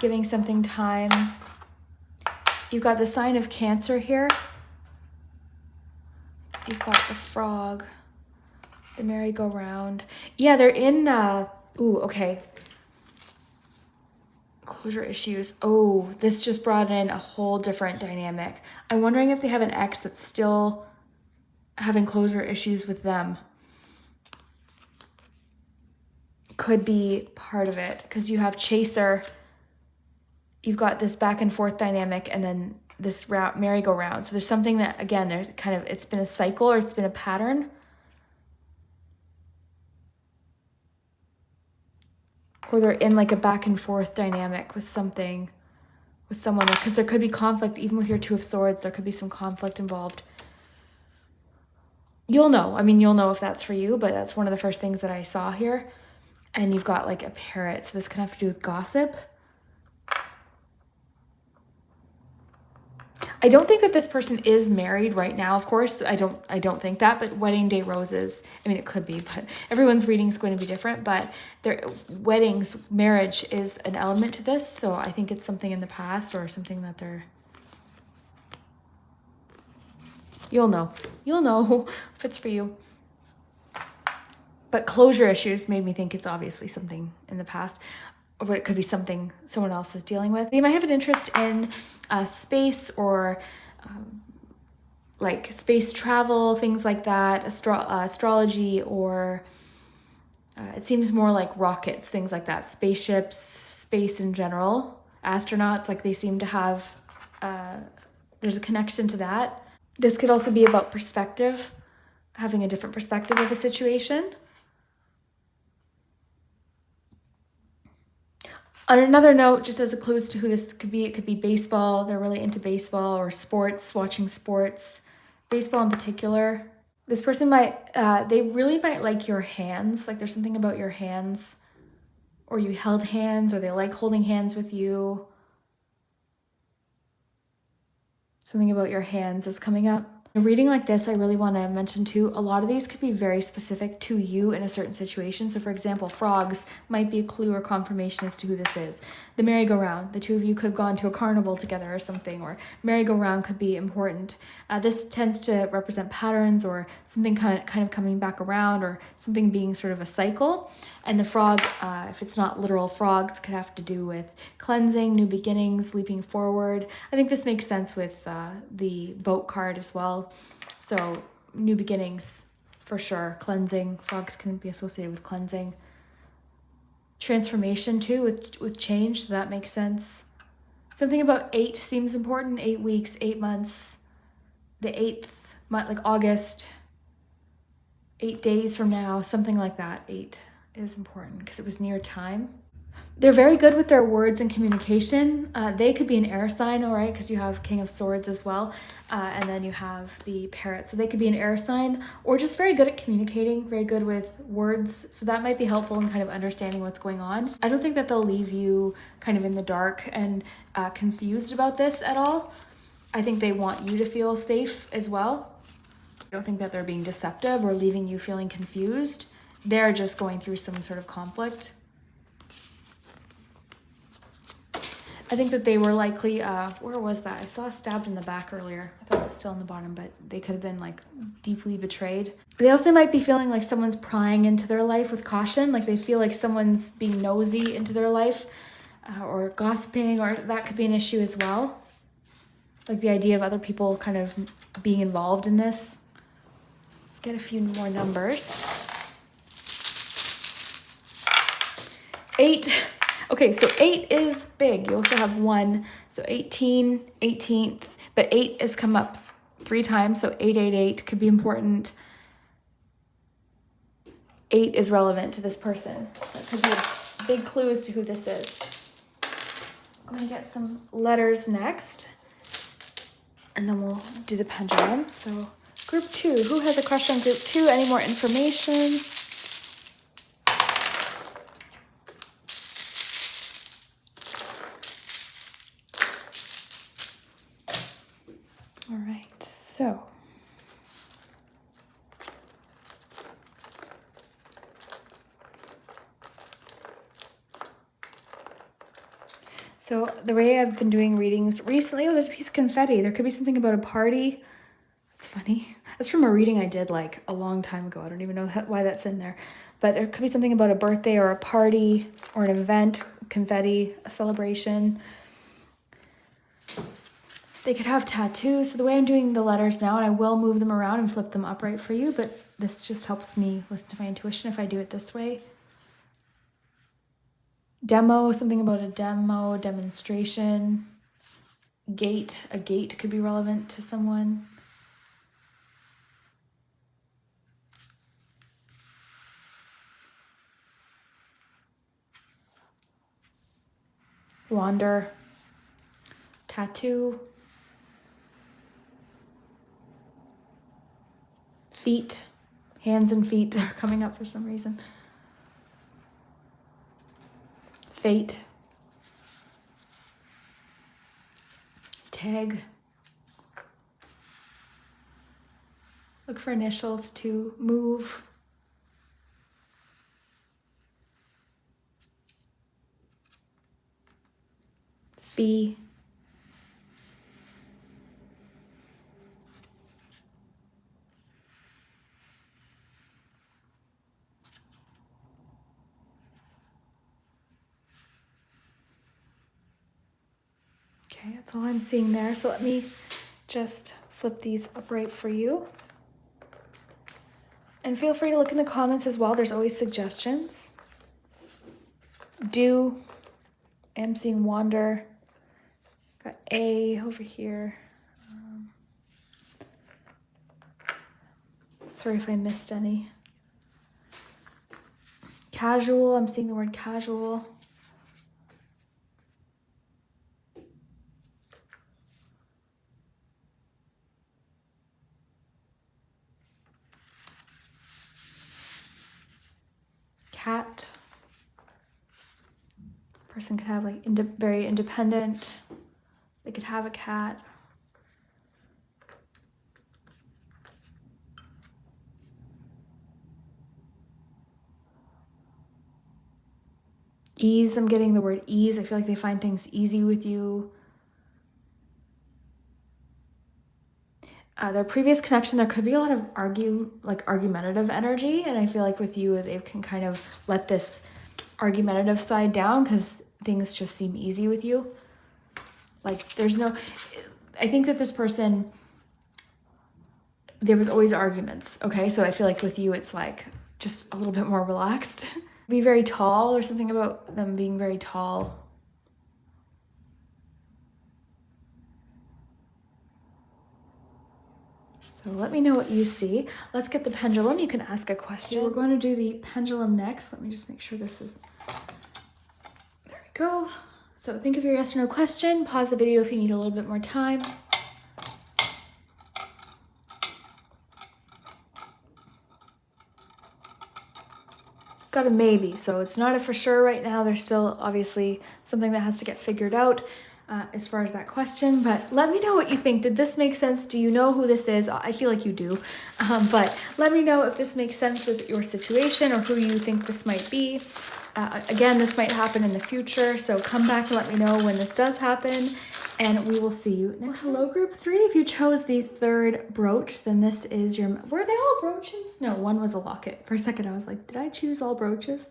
Giving something time. You've got the sign of Cancer here. You've got the frog, the merry-go-round. Yeah, they're in, ooh, okay. Closure issues. Oh, this just brought in a whole different dynamic. I'm wondering if they have an ex that's still having closure issues with them. Could be part of it, because you have Chaser. You've got this back and forth dynamic, and then this merry-go-round. So there's something that, again, there's kind of, it's been a cycle or it's been a pattern. Or they're in like a back and forth dynamic with something, with someone, because there could be conflict, even with your 2 of Swords, there could be some conflict involved. you'll know. I mean, you'll know if that's for you, but that's one of the first things that I saw here. And you've got like a parrot, so this can have to do with gossip. I don't think that this person is married right now, of course. I don't think that, but wedding day roses, I mean, it could be, but everyone's reading is going to be different, but their weddings, marriage is an element to this, so I think it's something in the past or something that they're... You'll know if it's for you. But closure issues made me think it's obviously something in the past, or it could be something someone else is dealing with. They might have an interest in space or like space travel, things like that, astrology, or it seems more like rockets, things like that, spaceships, space in general, astronauts, like they seem to have, there's a connection to that. This could also be about perspective, having a different perspective of a situation. On another note, just as a clue as to who this could be, it could be baseball. They're really into baseball or sports, watching sports, baseball in particular. This person might, they really might like your hands. Like there's something about your hands, or you held hands, or they like holding hands with you. Something about your hands is coming up. A reading like this, I really want to mention too, a lot of these could be very specific to you in a certain situation. So for example, frogs might be a clue or confirmation as to who this is. The merry-go-round, the two of you could have gone to a carnival together or something, or merry-go-round could be important. This tends to represent patterns or something kind of coming back around, or something being sort of a cycle. And the frog, if it's not literal frogs, could have to do with cleansing, new beginnings, leaping forward. I think this makes sense with the boat card as well. So new beginnings, for sure. Cleansing, frogs can be associated with cleansing. Transformation too, with change, so that makes sense. Something about 8 seems important, 8 weeks, 8 months. The 8th month, like August, 8 days from now, something like that. 8 is important because it was near time. They're very good with their words and communication. They could be an air sign, all right, because you have King of Swords as well. And then you have the parrot. So they could be an air sign, or just very good at communicating, very good with words. So that might be helpful in kind of understanding what's going on. I don't think that they'll leave you kind of in the dark and confused about this at all. I think they want you to feel safe as well. I don't think that they're being deceptive or leaving you feeling confused. They're just going through some sort of conflict. I think that they were likely, where was that? I saw stabbed in the back earlier. I thought it was still in the bottom, but they could have been like deeply betrayed. They also might be feeling like someone's prying into their life with caution. Like they feel like someone's being nosy into their life, or gossiping, or that could be an issue as well. Like the idea of other people kind of being involved in this. Let's get a few more numbers. 8. Okay, so 8 is big. You also have 1. So 18, 18th, but 8 has come up 3 times. So 888 could be important. 8 is relevant to this person. So it could be a big clue as to who this is. I'm going to get some letters next, and then we'll do the pendulum. So group 2, who has a crush on group 2? Any more information? All right, so the way I've been doing readings recently, there's a piece of confetti. There could be something about a party. That's funny. That's from a reading I did like a long time ago. I don't even know why that's in there. But there could be something about a birthday or a party or an event, confetti, a celebration. They could have tattoos. So the way I'm doing the letters now, and I will move them around and flip them upright for you, but this just helps me listen to my intuition if I do it this way. Demo, something about a demo, demonstration. Gate, a gate could be relevant to someone. Wander, tattoo. Feet, hands and feet are coming up for some reason. Fate. Tag. Look for initials to move. Fee. Okay, that's all I'm seeing there. So let me just flip these upright for you. And feel free to look in the comments as well. There's always suggestions. Do. I'm seeing wander. Got A over here. Sorry if I missed any. Casual. I'm seeing the word casual. Cat. Person could have like very independent. They could have a cat. Ease. I'm getting the word ease. I feel like they find things easy with you. Their previous connection, there could be a lot of argumentative energy, and I feel like with you, they can kind of let this argumentative side down because things just seem easy with you. Like there's no, I think that this person, there was always arguments, okay? So I feel like with you, it's like just a little bit more relaxed. Be very tall or something about them being very tall. So let me know what you see. Let's get the pendulum. You can ask a question. We're going to do the pendulum next. Let me just make sure this is, there we go. So think of your yes or no question. Pause the video if you need a little bit more time. Got a maybe, so it's not a for sure right now. There's still obviously something that has to get figured out as far as that question, but let me know what you think. Did this make sense? Do you know who this is? I feel like you do, but let me know if this makes sense with your situation or who you think this might be. Again, this might happen in the future, so come back and let me know when this does happen, and we will see you next. Well, hello, group 3. If you chose the third brooch, then this is your... Were they all brooches? No, one was a locket. For a second, I was like, did I choose all brooches?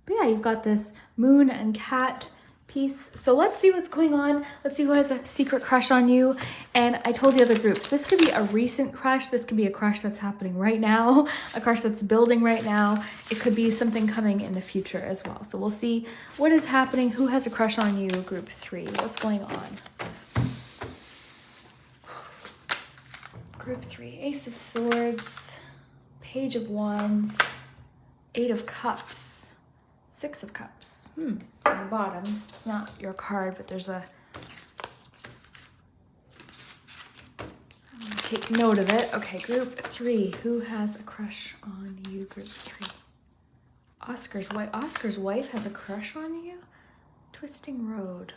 But yeah, you've got this moon and cat piece. So let's see what's going on. Let's see who has a secret crush on you. And I told the other groups, this could be a recent crush. This could be a crush that's happening right now, a crush that's building right now. It could be something coming in the future as well. So we'll see what is happening. Who has a crush on you, group 3? What's going on? Group 3, Ace of Swords, Page of Wands, 8 of Cups, 6 of Cups. On the bottom, it's not your card, but there's a... I'm gonna take note of it. Okay, group 3, who has a crush on you, group 3? Oscar's wife has a crush on you? Twisting Road.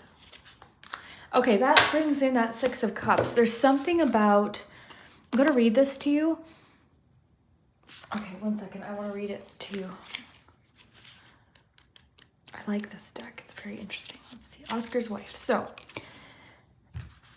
Okay, that brings in that 6 of Cups. There's something about... I'm gonna read this to you. Okay, one second. I want to read it to you. I like this deck. It's very interesting. Let's see. Oscar's wife. So,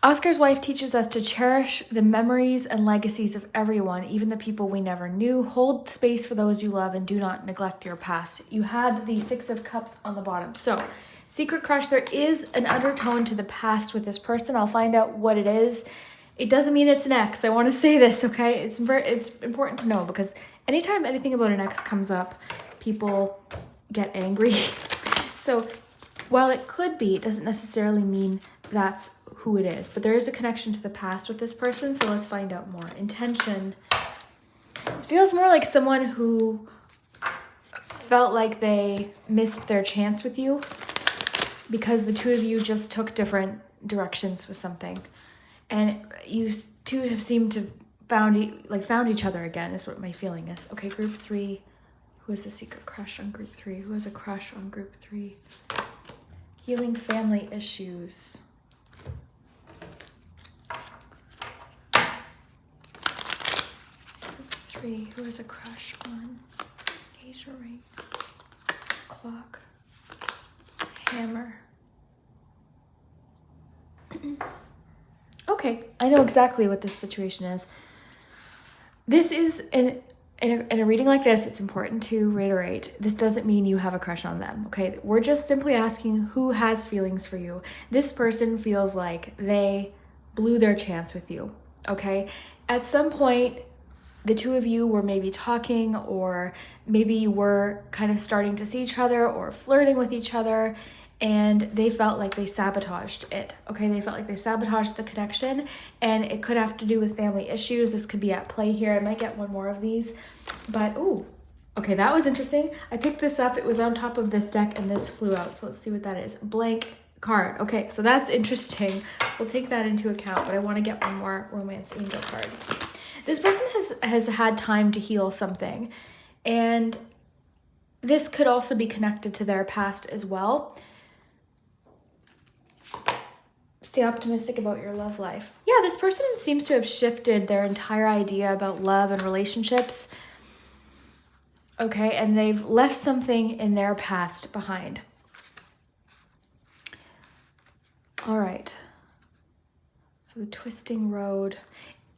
Oscar's wife teaches us to cherish the memories and legacies of everyone, even the people we never knew. Hold space for those you love and do not neglect your past. You had the 6 of Cups on the bottom. So, secret crush, there is an undertone to the past with this person. I'll find out what it is. It doesn't mean it's an ex. I want to say this, okay? It's important to know because anytime anything about an ex comes up, people get angry. So while it could be, it doesn't necessarily mean that's who it is. But there is a connection to the past with this person, so let's find out more. Intention. It feels more like someone who felt like they missed their chance with you because the two of you just took different directions with something. And you two have seemed to found each other again is what my feeling is. Okay, group 3. Who has a secret crush on group 3? Who has a crush on group 3? Healing family issues. Group 3. Who has a crush on Asia ring? Clock. Hammer. Okay, I know exactly what this situation is. This is in a reading like this, it's important to reiterate, this doesn't mean you have a crush on them, okay? We're just simply asking who has feelings for you. This person feels like they blew their chance with you, okay? At some point, the two of you were maybe talking, or maybe you were kind of starting to see each other or flirting with each other, and they felt like they sabotaged it, okay? They felt like they sabotaged the connection, and it could have to do with family issues. This could be at play here. I might get one more of these, but ooh, okay, that was interesting. I picked this up. It was on top of this deck, and this flew out, so let's see what that is. Blank card. Okay, so that's interesting. We'll take that into account, but I want to get one more Romance Angel card. This person has had time to heal something, and this could also be connected to their past as well. Stay optimistic about your love life. Yeah, this person seems to have shifted their entire idea about love and relationships. Okay, and they've left something in their past behind. All right. So the twisting road.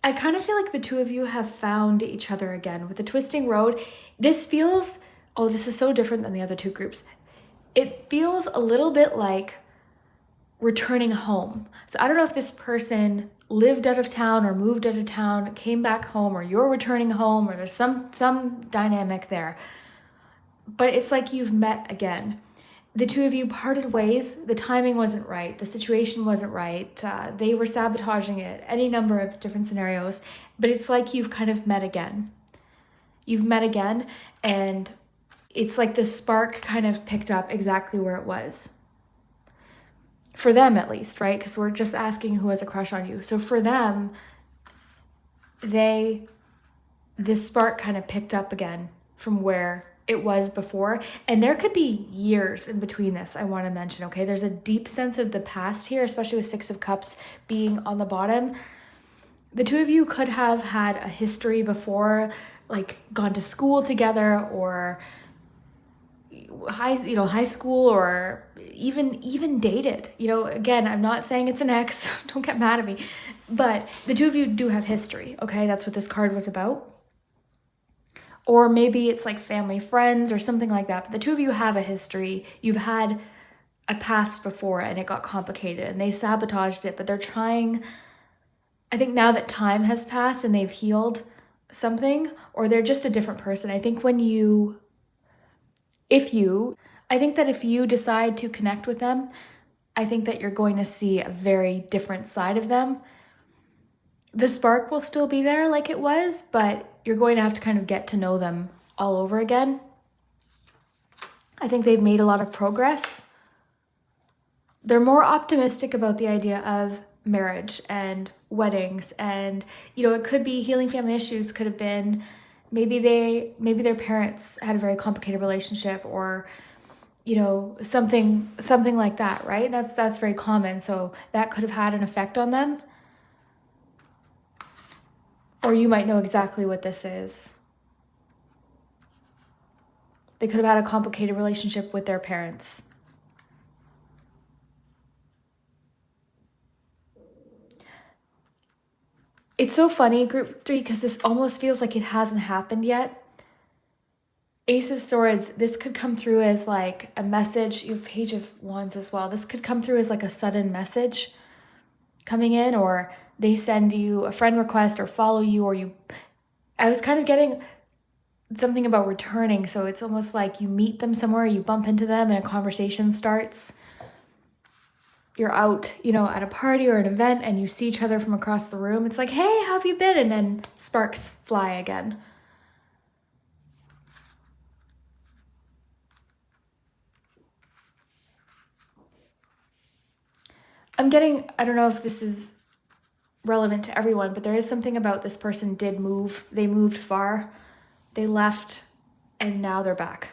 I kind of feel like the two of you have found each other again. With the twisting road, this feels, oh, this is so different than the other two groups. It feels a little bit like returning home. So I don't know if this person lived out of town or moved out of town, came back home, or you're returning home, or there's some dynamic there. But it's like you've met again. The two of you parted ways. The timing wasn't right. The situation wasn't right. They were sabotaging it. Any number of different scenarios. But it's like you've kind of met again. You've met again, and it's like the spark kind of picked up exactly where it was. For them, at least, right? Because we're just asking who has a crush on you. So for them, this spark kind of picked up again from where it was before. And there could be years in between this, I want to mention, okay? There's a deep sense of the past here, especially with Six of Cups being on the bottom. The two of you could have had a history before, like gone to school together, or high school, or even dated. Again, I'm not saying it's an ex, don't get mad at me, but the two of you do have history, okay? That's what this card was about. Or maybe it's like family, friends, or something like that, but the two of you have a history. You've had a past before, and it got complicated, and they sabotaged it, but they're trying, I think now that time has passed and they've healed something, or they're just a different person. I think I think that if you decide to connect with them, I think that you're going to see a very different side of them. The spark will still be there like it was, but you're going to have to kind of get to know them all over again. I think they've made a lot of progress. They're more optimistic about the idea of marriage and weddings, and it could be healing family issues. Could have been maybe their parents had a very complicated relationship, or something like that, right? That's very common. So that could have had an effect on them. Or you might know exactly what this is. They could have had a complicated relationship with their parents. It's so funny, group 3, because this almost feels like it hasn't happened yet. Ace of Swords, this could come through as like a message. You have Page of Wands as well. This could come through as like a sudden message coming in, or they send you a friend request or follow you, or I was kind of getting something about returning. So it's almost like you meet them somewhere, you bump into them, and a conversation starts. You're out, at a party or an event, and you see each other from across the room. It's like, hey, how have you been? And then sparks fly again. I'm getting, I don't know if this is relevant to everyone, but there is something about this person did move. They moved far, they left, and now they're back.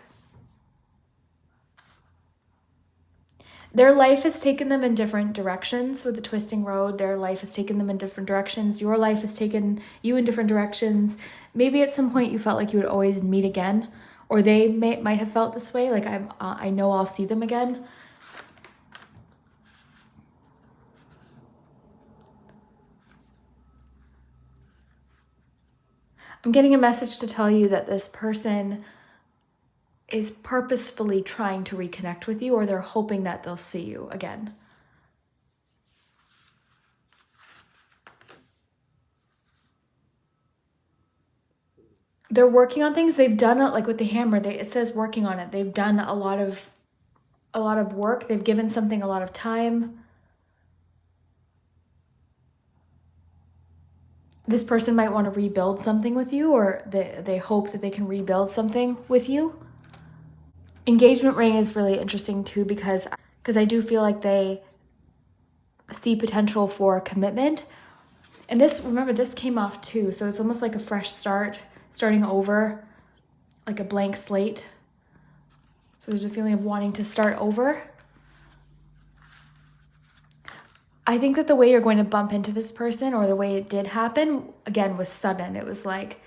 Their life has taken them in different directions with the twisting road. Their life has taken them in different directions. Your life has taken you in different directions. Maybe at some point you felt like you would always meet again, or they might have felt this way, like I know I'll see them again. I'm getting a message to tell you that this person is purposefully trying to reconnect with you, or they're hoping that they'll see you again. They're working on things. They've done it, like with the hammer, it says working on it. They've done a lot of work. They've given something a lot of time. This person might want to rebuild something with you, or they hope that they can rebuild something with you. Engagement ring is really interesting too, because I do feel like they see potential for commitment. And remember, this came off too, so it's almost like a fresh start, starting over, like a blank slate. So there's a feeling of wanting to start over. I think that the way you're going to bump into this person, or the way it did happen, again, was sudden. It was like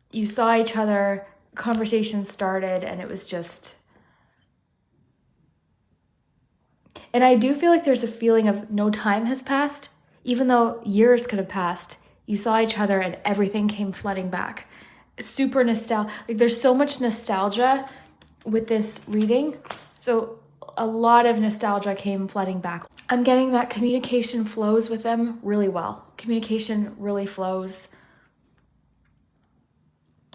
you saw each other, conversation started, and it was just... And I do feel like there's a feeling of no time has passed, even though years could have passed. You saw each other and everything came flooding back. Super nostalgia. Like, there's so much nostalgia with this reading. So a lot of nostalgia came flooding back. I'm getting that communication flows with them really well. Communication really flows.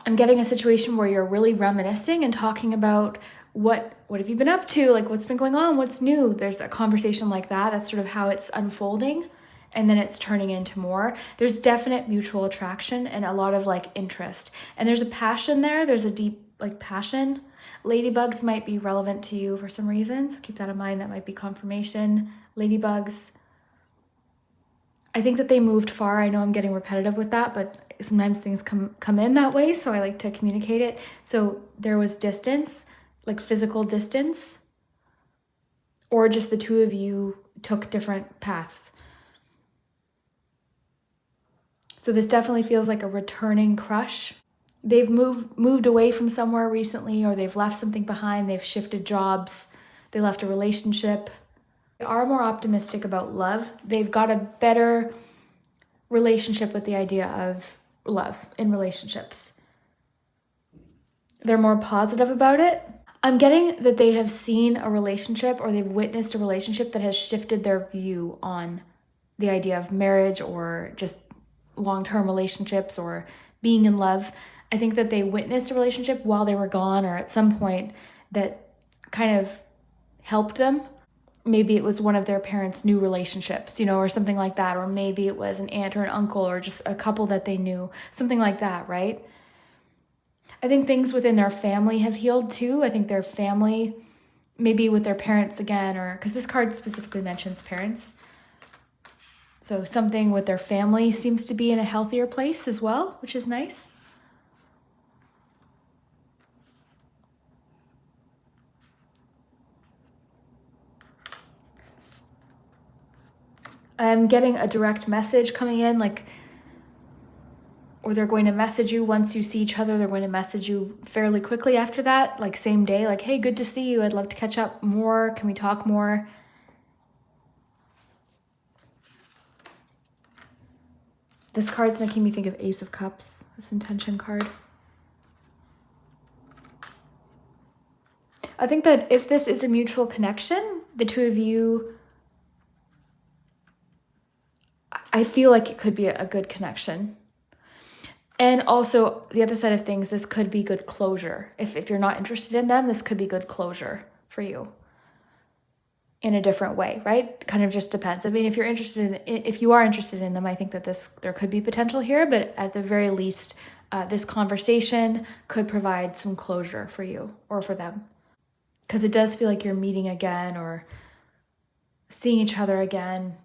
I'm getting a situation where you're really reminiscing and talking about what have you been up to? Like, what's been going on? What's new? There's a conversation like that. That's sort of how it's unfolding. And then it's turning into more. There's definite mutual attraction and a lot of like interest. And there's a passion there. There's a deep like passion. Ladybugs might be relevant to you for some reason. So keep that in mind. That might be confirmation. Ladybugs. I think that they moved far. I know I'm getting repetitive with that, but sometimes things come in that way. So I like to communicate it. So there was distance, like physical distance, or just the two of you took different paths. So this definitely feels like a returning crush. They've moved away from somewhere recently, or they've left something behind. They've shifted jobs. They left a relationship. They are more optimistic about love. They've got a better relationship with the idea of love in relationships. They're more positive about it. I'm getting that they have seen a relationship, or they've witnessed a relationship that has shifted their view on the idea of marriage, or just long-term relationships, or being in love. I think that they witnessed a relationship while they were gone, or at some point, that kind of helped them. Maybe it was one of their parents' new relationships, or something like that. Or maybe it was an aunt or an uncle, or just a couple that they knew, something like that, right? I think things within their family have healed too. I think their family, maybe with their parents again, or because this card specifically mentions parents. So something with their family seems to be in a healthier place as well, which is nice. I'm getting a direct message coming in, like, or they're going to message you once you see each other. They're going to message you fairly quickly after that, like same day, like, hey, good to see you. I'd love to catch up more. Can we talk more? This card's making me think of Ace of Cups, this intention card. I think that if this is a mutual connection, the two of you, I feel like it could be a good connection. And also, the other side of things, this could be good closure. If you're not interested in them, this could be good closure for you in a different way, right? Kind of just depends. I mean, if you are interested in them, I think that there could be potential here, but at the very least, this conversation could provide some closure for you or for them. Because it does feel like you're meeting again or seeing each other again.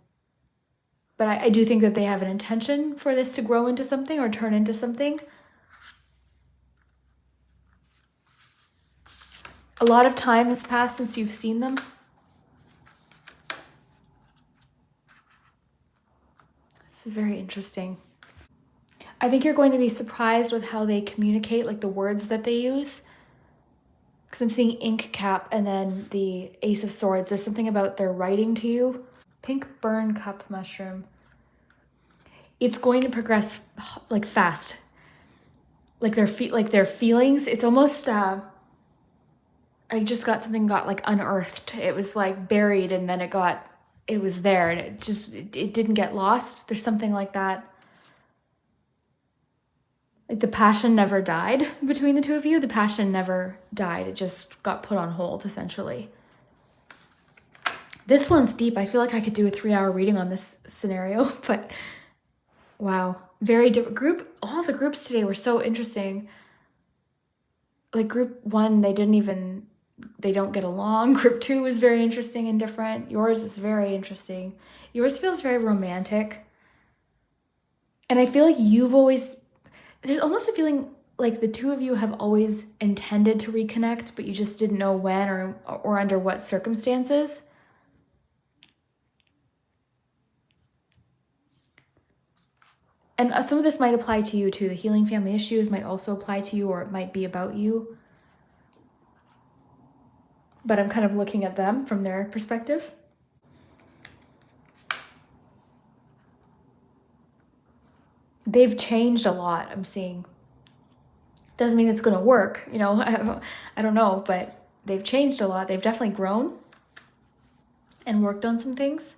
But I do think that they have an intention for this to grow into something or turn into something. A lot of time has passed since you've seen them. This is very interesting. I think you're going to be surprised with how they communicate, like the words that they use. Because I'm seeing ink cap and then the Ace of Swords. There's something about their writing to you. Pink burn cup mushroom. It's going to progress like fast. Like their feelings. It's almost I just got something like unearthed. It was like buried and then it was there and it didn't get lost. There's something like that. Like the passion never died between the two of you. The passion never died. It just got put on hold, essentially. This one's deep. I feel like I could do a 3-hour reading on this scenario, but wow. Very different group. All the groups today were so interesting. Like group 1, they don't get along. Group 2 was very interesting and different. Yours is very interesting. Yours feels very romantic. And I feel like there's almost a feeling like the two of you have always intended to reconnect, but you just didn't know when or under what circumstances. And some of this might apply to you too. The healing family issues might also apply to you, or it might be about you. But I'm kind of looking at them from their perspective. They've changed a lot, I'm seeing. Doesn't mean it's going to work, I don't know, but they've changed a lot. They've definitely grown and worked on some things.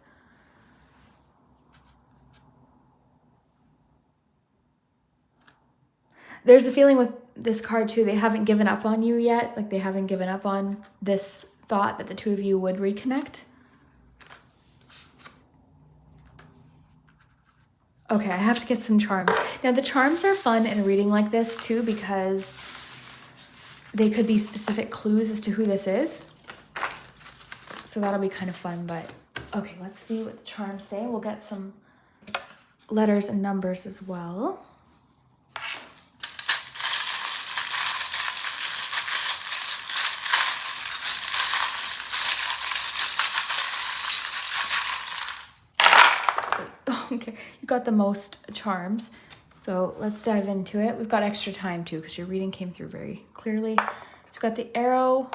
There's a feeling with this card too, they haven't given up on you yet. Like they haven't given up on this thought that the two of you would reconnect. Okay, I have to get some charms. Now the charms are fun in a reading like this too, because they could be specific clues as to who this is. So that'll be kind of fun, but okay, let's see what the charms say. We'll get some letters and numbers as well. Okay, you got the most charms. So let's dive into it. We've got extra time too, because your reading came through very clearly. So we've got the arrow.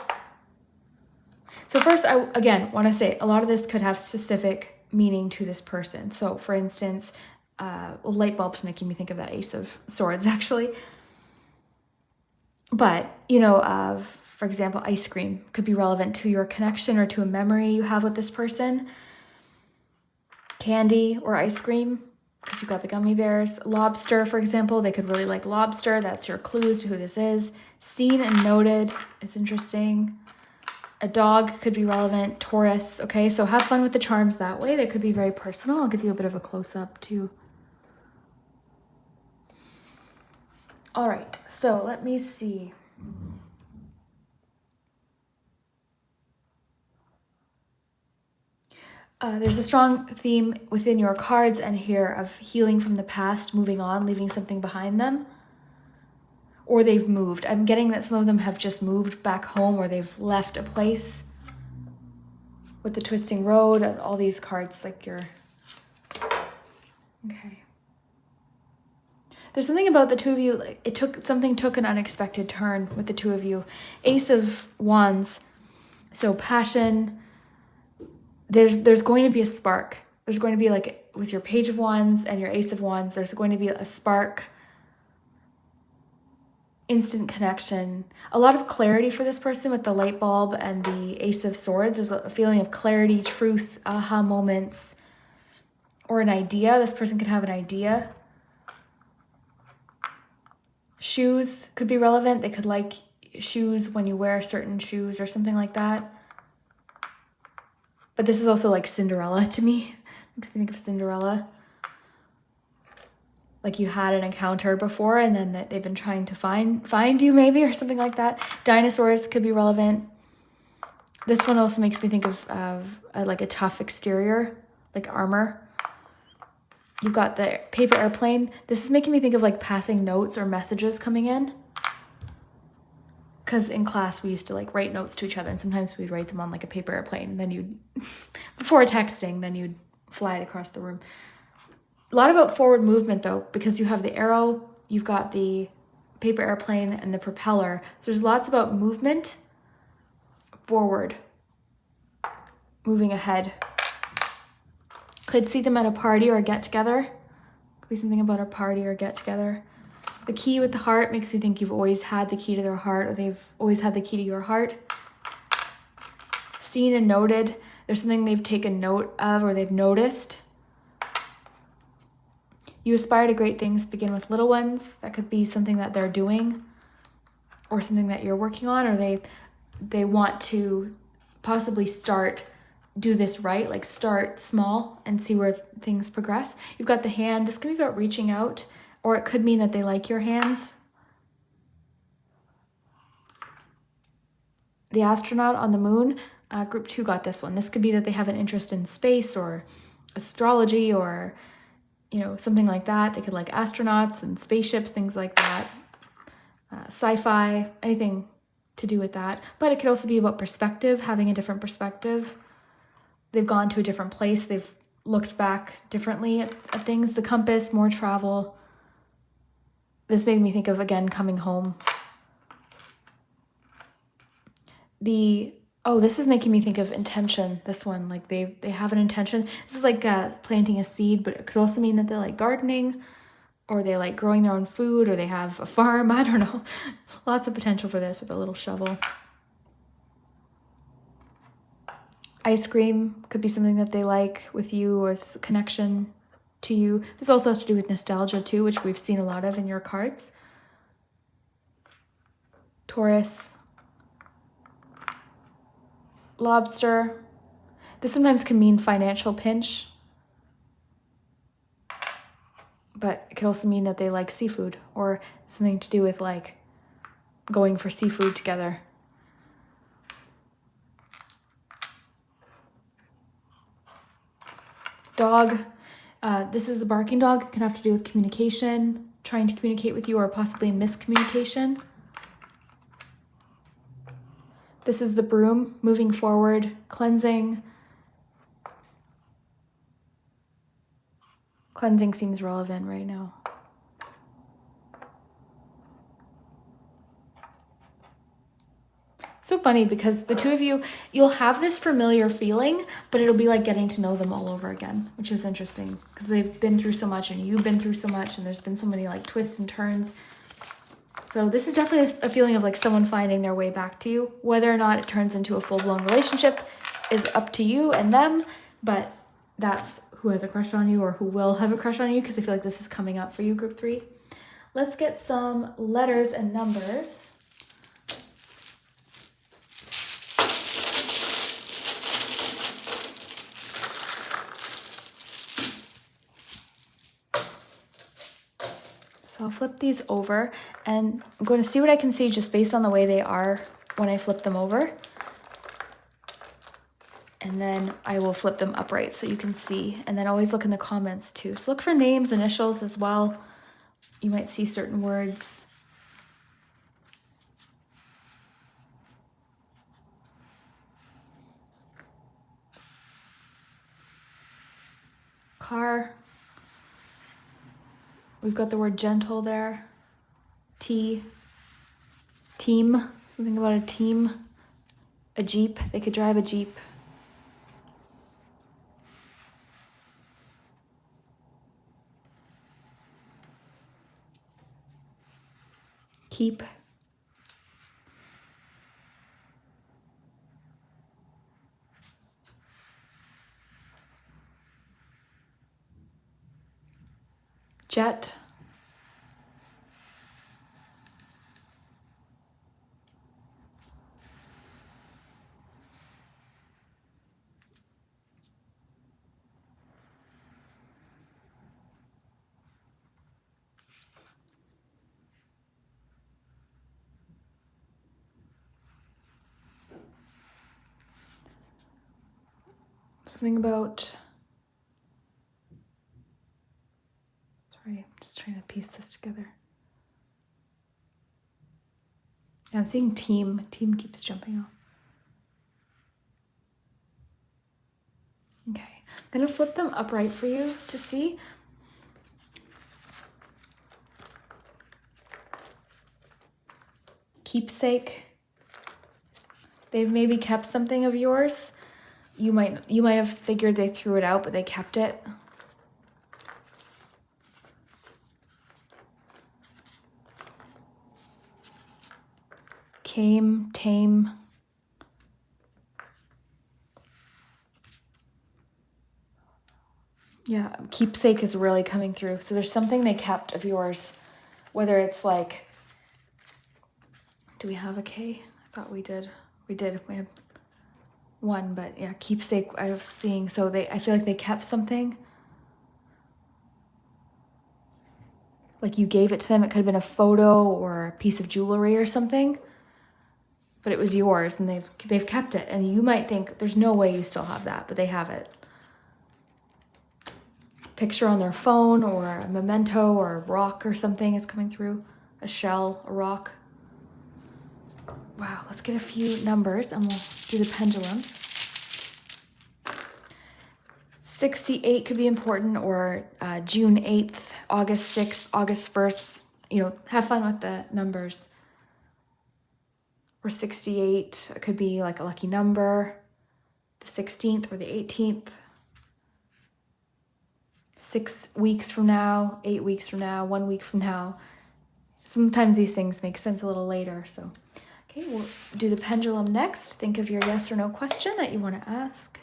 So first, I, again, want to say a lot of this could have specific meaning to this person. So for instance, light bulbs making me think of that Ace of Swords, actually. But, for example, ice cream could be relevant to your connection or to a memory you have with this person. Candy or ice cream, because you've got the gummy bears. Lobster, for example, they could really like lobster. That's your clues to who this is. Seen and noted is interesting. A dog could be relevant. Taurus, okay? So have fun with the charms that way. They could be very personal. I'll give you a bit of a close-up too. All right, so let me see. There's a strong theme within your cards and here of healing from the past, moving on, leaving something behind them. Or they've moved. I'm getting that some of them have just moved back home, or they've left a place. With the twisting road and all these cards, like you're... Okay. There's something about the two of you, like something took an unexpected turn with the two of you. Ace of Wands, so passion. There's going to be a spark. There's going to be, like with your Page of Wands and your Ace of Wands, there's going to be a spark, instant connection, a lot of clarity for this person with the light bulb and the Ace of Swords. There's a feeling of clarity, truth, aha moments, or an idea. This person could have an idea. Shoes could be relevant. They could like shoes when you wear certain shoes or something like that. But this is also like Cinderella to me. Makes me think of Cinderella. Like you had an encounter before and then that they've been trying to find you maybe, or something like that. Dinosaurs could be relevant. This one also makes me think of like a tough exterior, like armor. You've got the paper airplane. This is making me think of like passing notes or messages coming in. Because in class we used to like write notes to each other, and sometimes we'd write them on like a paper airplane, and then you'd, before texting, then you'd fly it across the room. A lot about forward movement though, because you have the arrow, you've got the paper airplane and the propeller. So there's lots about movement, forward, moving ahead. Could see them at a party or a get together. Could be something about a party or a get together. The key with the heart makes me think you've always had the key to their heart, or they've always had the key to your heart. Seen and noted. There's something they've taken note of or they've noticed. You aspire to great things, begin with little ones. That could be something that they're doing or something that you're working on, or they want to possibly do this right, like start small and see where things progress. You've got the hand. This could be about reaching out, or it could mean that they like your hands. The astronaut on the moon, group 2 got this one. This could be that they have an interest in space or astrology or, you know, something like that. They could like astronauts and spaceships, things like that. Sci-fi, anything to do with that. But it could also be about perspective, having a different perspective. They've gone to a different place. They've looked back differently at things. The compass, more travel. This made me think of, again, coming home. This is making me think of intention. This one, like they have an intention. This is like planting a seed, but it could also mean that they like gardening, or they like growing their own food, or they have a farm. I don't know. Lots of potential for this with a little shovel. Ice cream could be something that they like with you, or it's a connection to you. This also has to do with nostalgia too, which we've seen a lot of in your cards. Taurus. Lobster. This sometimes can mean financial pinch, but it could also mean that they like seafood, or something to do with like going for seafood together. Dog. This is the barking dog. It can have to do with communication, trying to communicate with you, or possibly miscommunication. This is the broom, moving forward, cleansing. Cleansing seems relevant right now. So funny because the two of you, you'll have this familiar feeling, but it'll be like getting to know them all over again, which is interesting because they've been through so much and you've been through so much, and there's been so many like twists and turns. So this is definitely a feeling of like someone finding their way back to you. Whether or not it turns into a full-blown relationship is up to you and them, but that's who has a crush on you or who will have a crush on you, because I feel like this is coming up for you, group 3. Let's get some letters and numbers. So I'll flip these over, and I'm going to see what I can see just based on the way they are when I flip them over. And then I will flip them upright so you can see. And then always look in the comments too. So look for names, initials as well. You might see certain words. Car. We've got the word gentle there. Team. Something about a team. A Jeep. They could drive a Jeep. Keep. Jet. Something about trying to piece this together. I'm seeing team. Team keeps jumping off. Okay, I'm gonna flip them upright for you to see. Keepsake. They've maybe kept something of yours. You might have figured they threw it out, but they kept it. Came, tame. Yeah, keepsake is really coming through. So there's something they kept of yours, whether it's like, do we have a K? I thought we did. We did. We had one, but yeah, keepsake I was seeing. So I feel like they kept something. Like you gave it to them. It could have been a photo or a piece of jewelry or something, but it was yours and they've kept it. And you might think there's no way you still have that, but they have it. Picture on their phone or a memento or a rock or something is coming through. A shell, a rock. Wow, let's get a few numbers and we'll do the pendulum. 68 could be important, or June 8th, August 6th, August 1st. You know, have fun with the numbers. Or 68, it could be like a lucky number. The 16th or the 18th. 6 weeks from now, 8 weeks from now, 1 week from now. Sometimes these things make sense a little later, so. Okay, we'll do the pendulum next. Think of your yes or no question that you want to ask.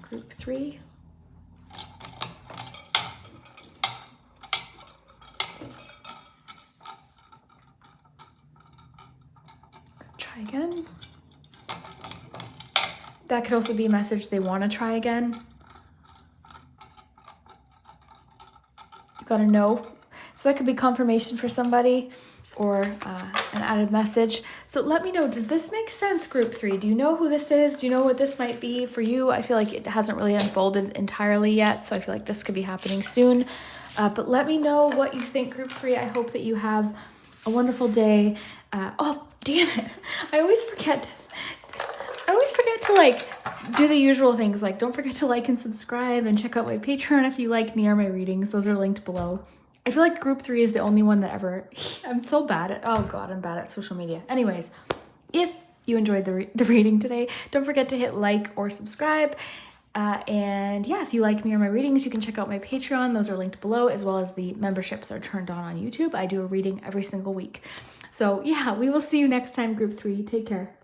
Group 3. Try again. That could also be a message they want to try again. You got to know. So that could be confirmation for somebody or an added message. So let me know, does this make sense, group 3? Do you know who this is? Do you know what this might be for you? I feel like it hasn't really unfolded entirely yet, so I feel like this could be happening soon. But let me know what you think, group 3. I hope that you have a wonderful day. Oh, damn it. I always forget to like do the usual things, like don't forget to like and subscribe and check out my Patreon if you like me or my readings. Those are linked below. I feel like group 3 is the only one that ever, I'm so bad at, oh God, I'm bad at social media. Anyways, if you enjoyed the reading today, don't forget to hit like or subscribe. And yeah, if you like me or my readings, you can check out my Patreon. Those are linked below, as well as the memberships are turned on YouTube. I do a reading every single week. So yeah, we will see you next time, group 3. Take care.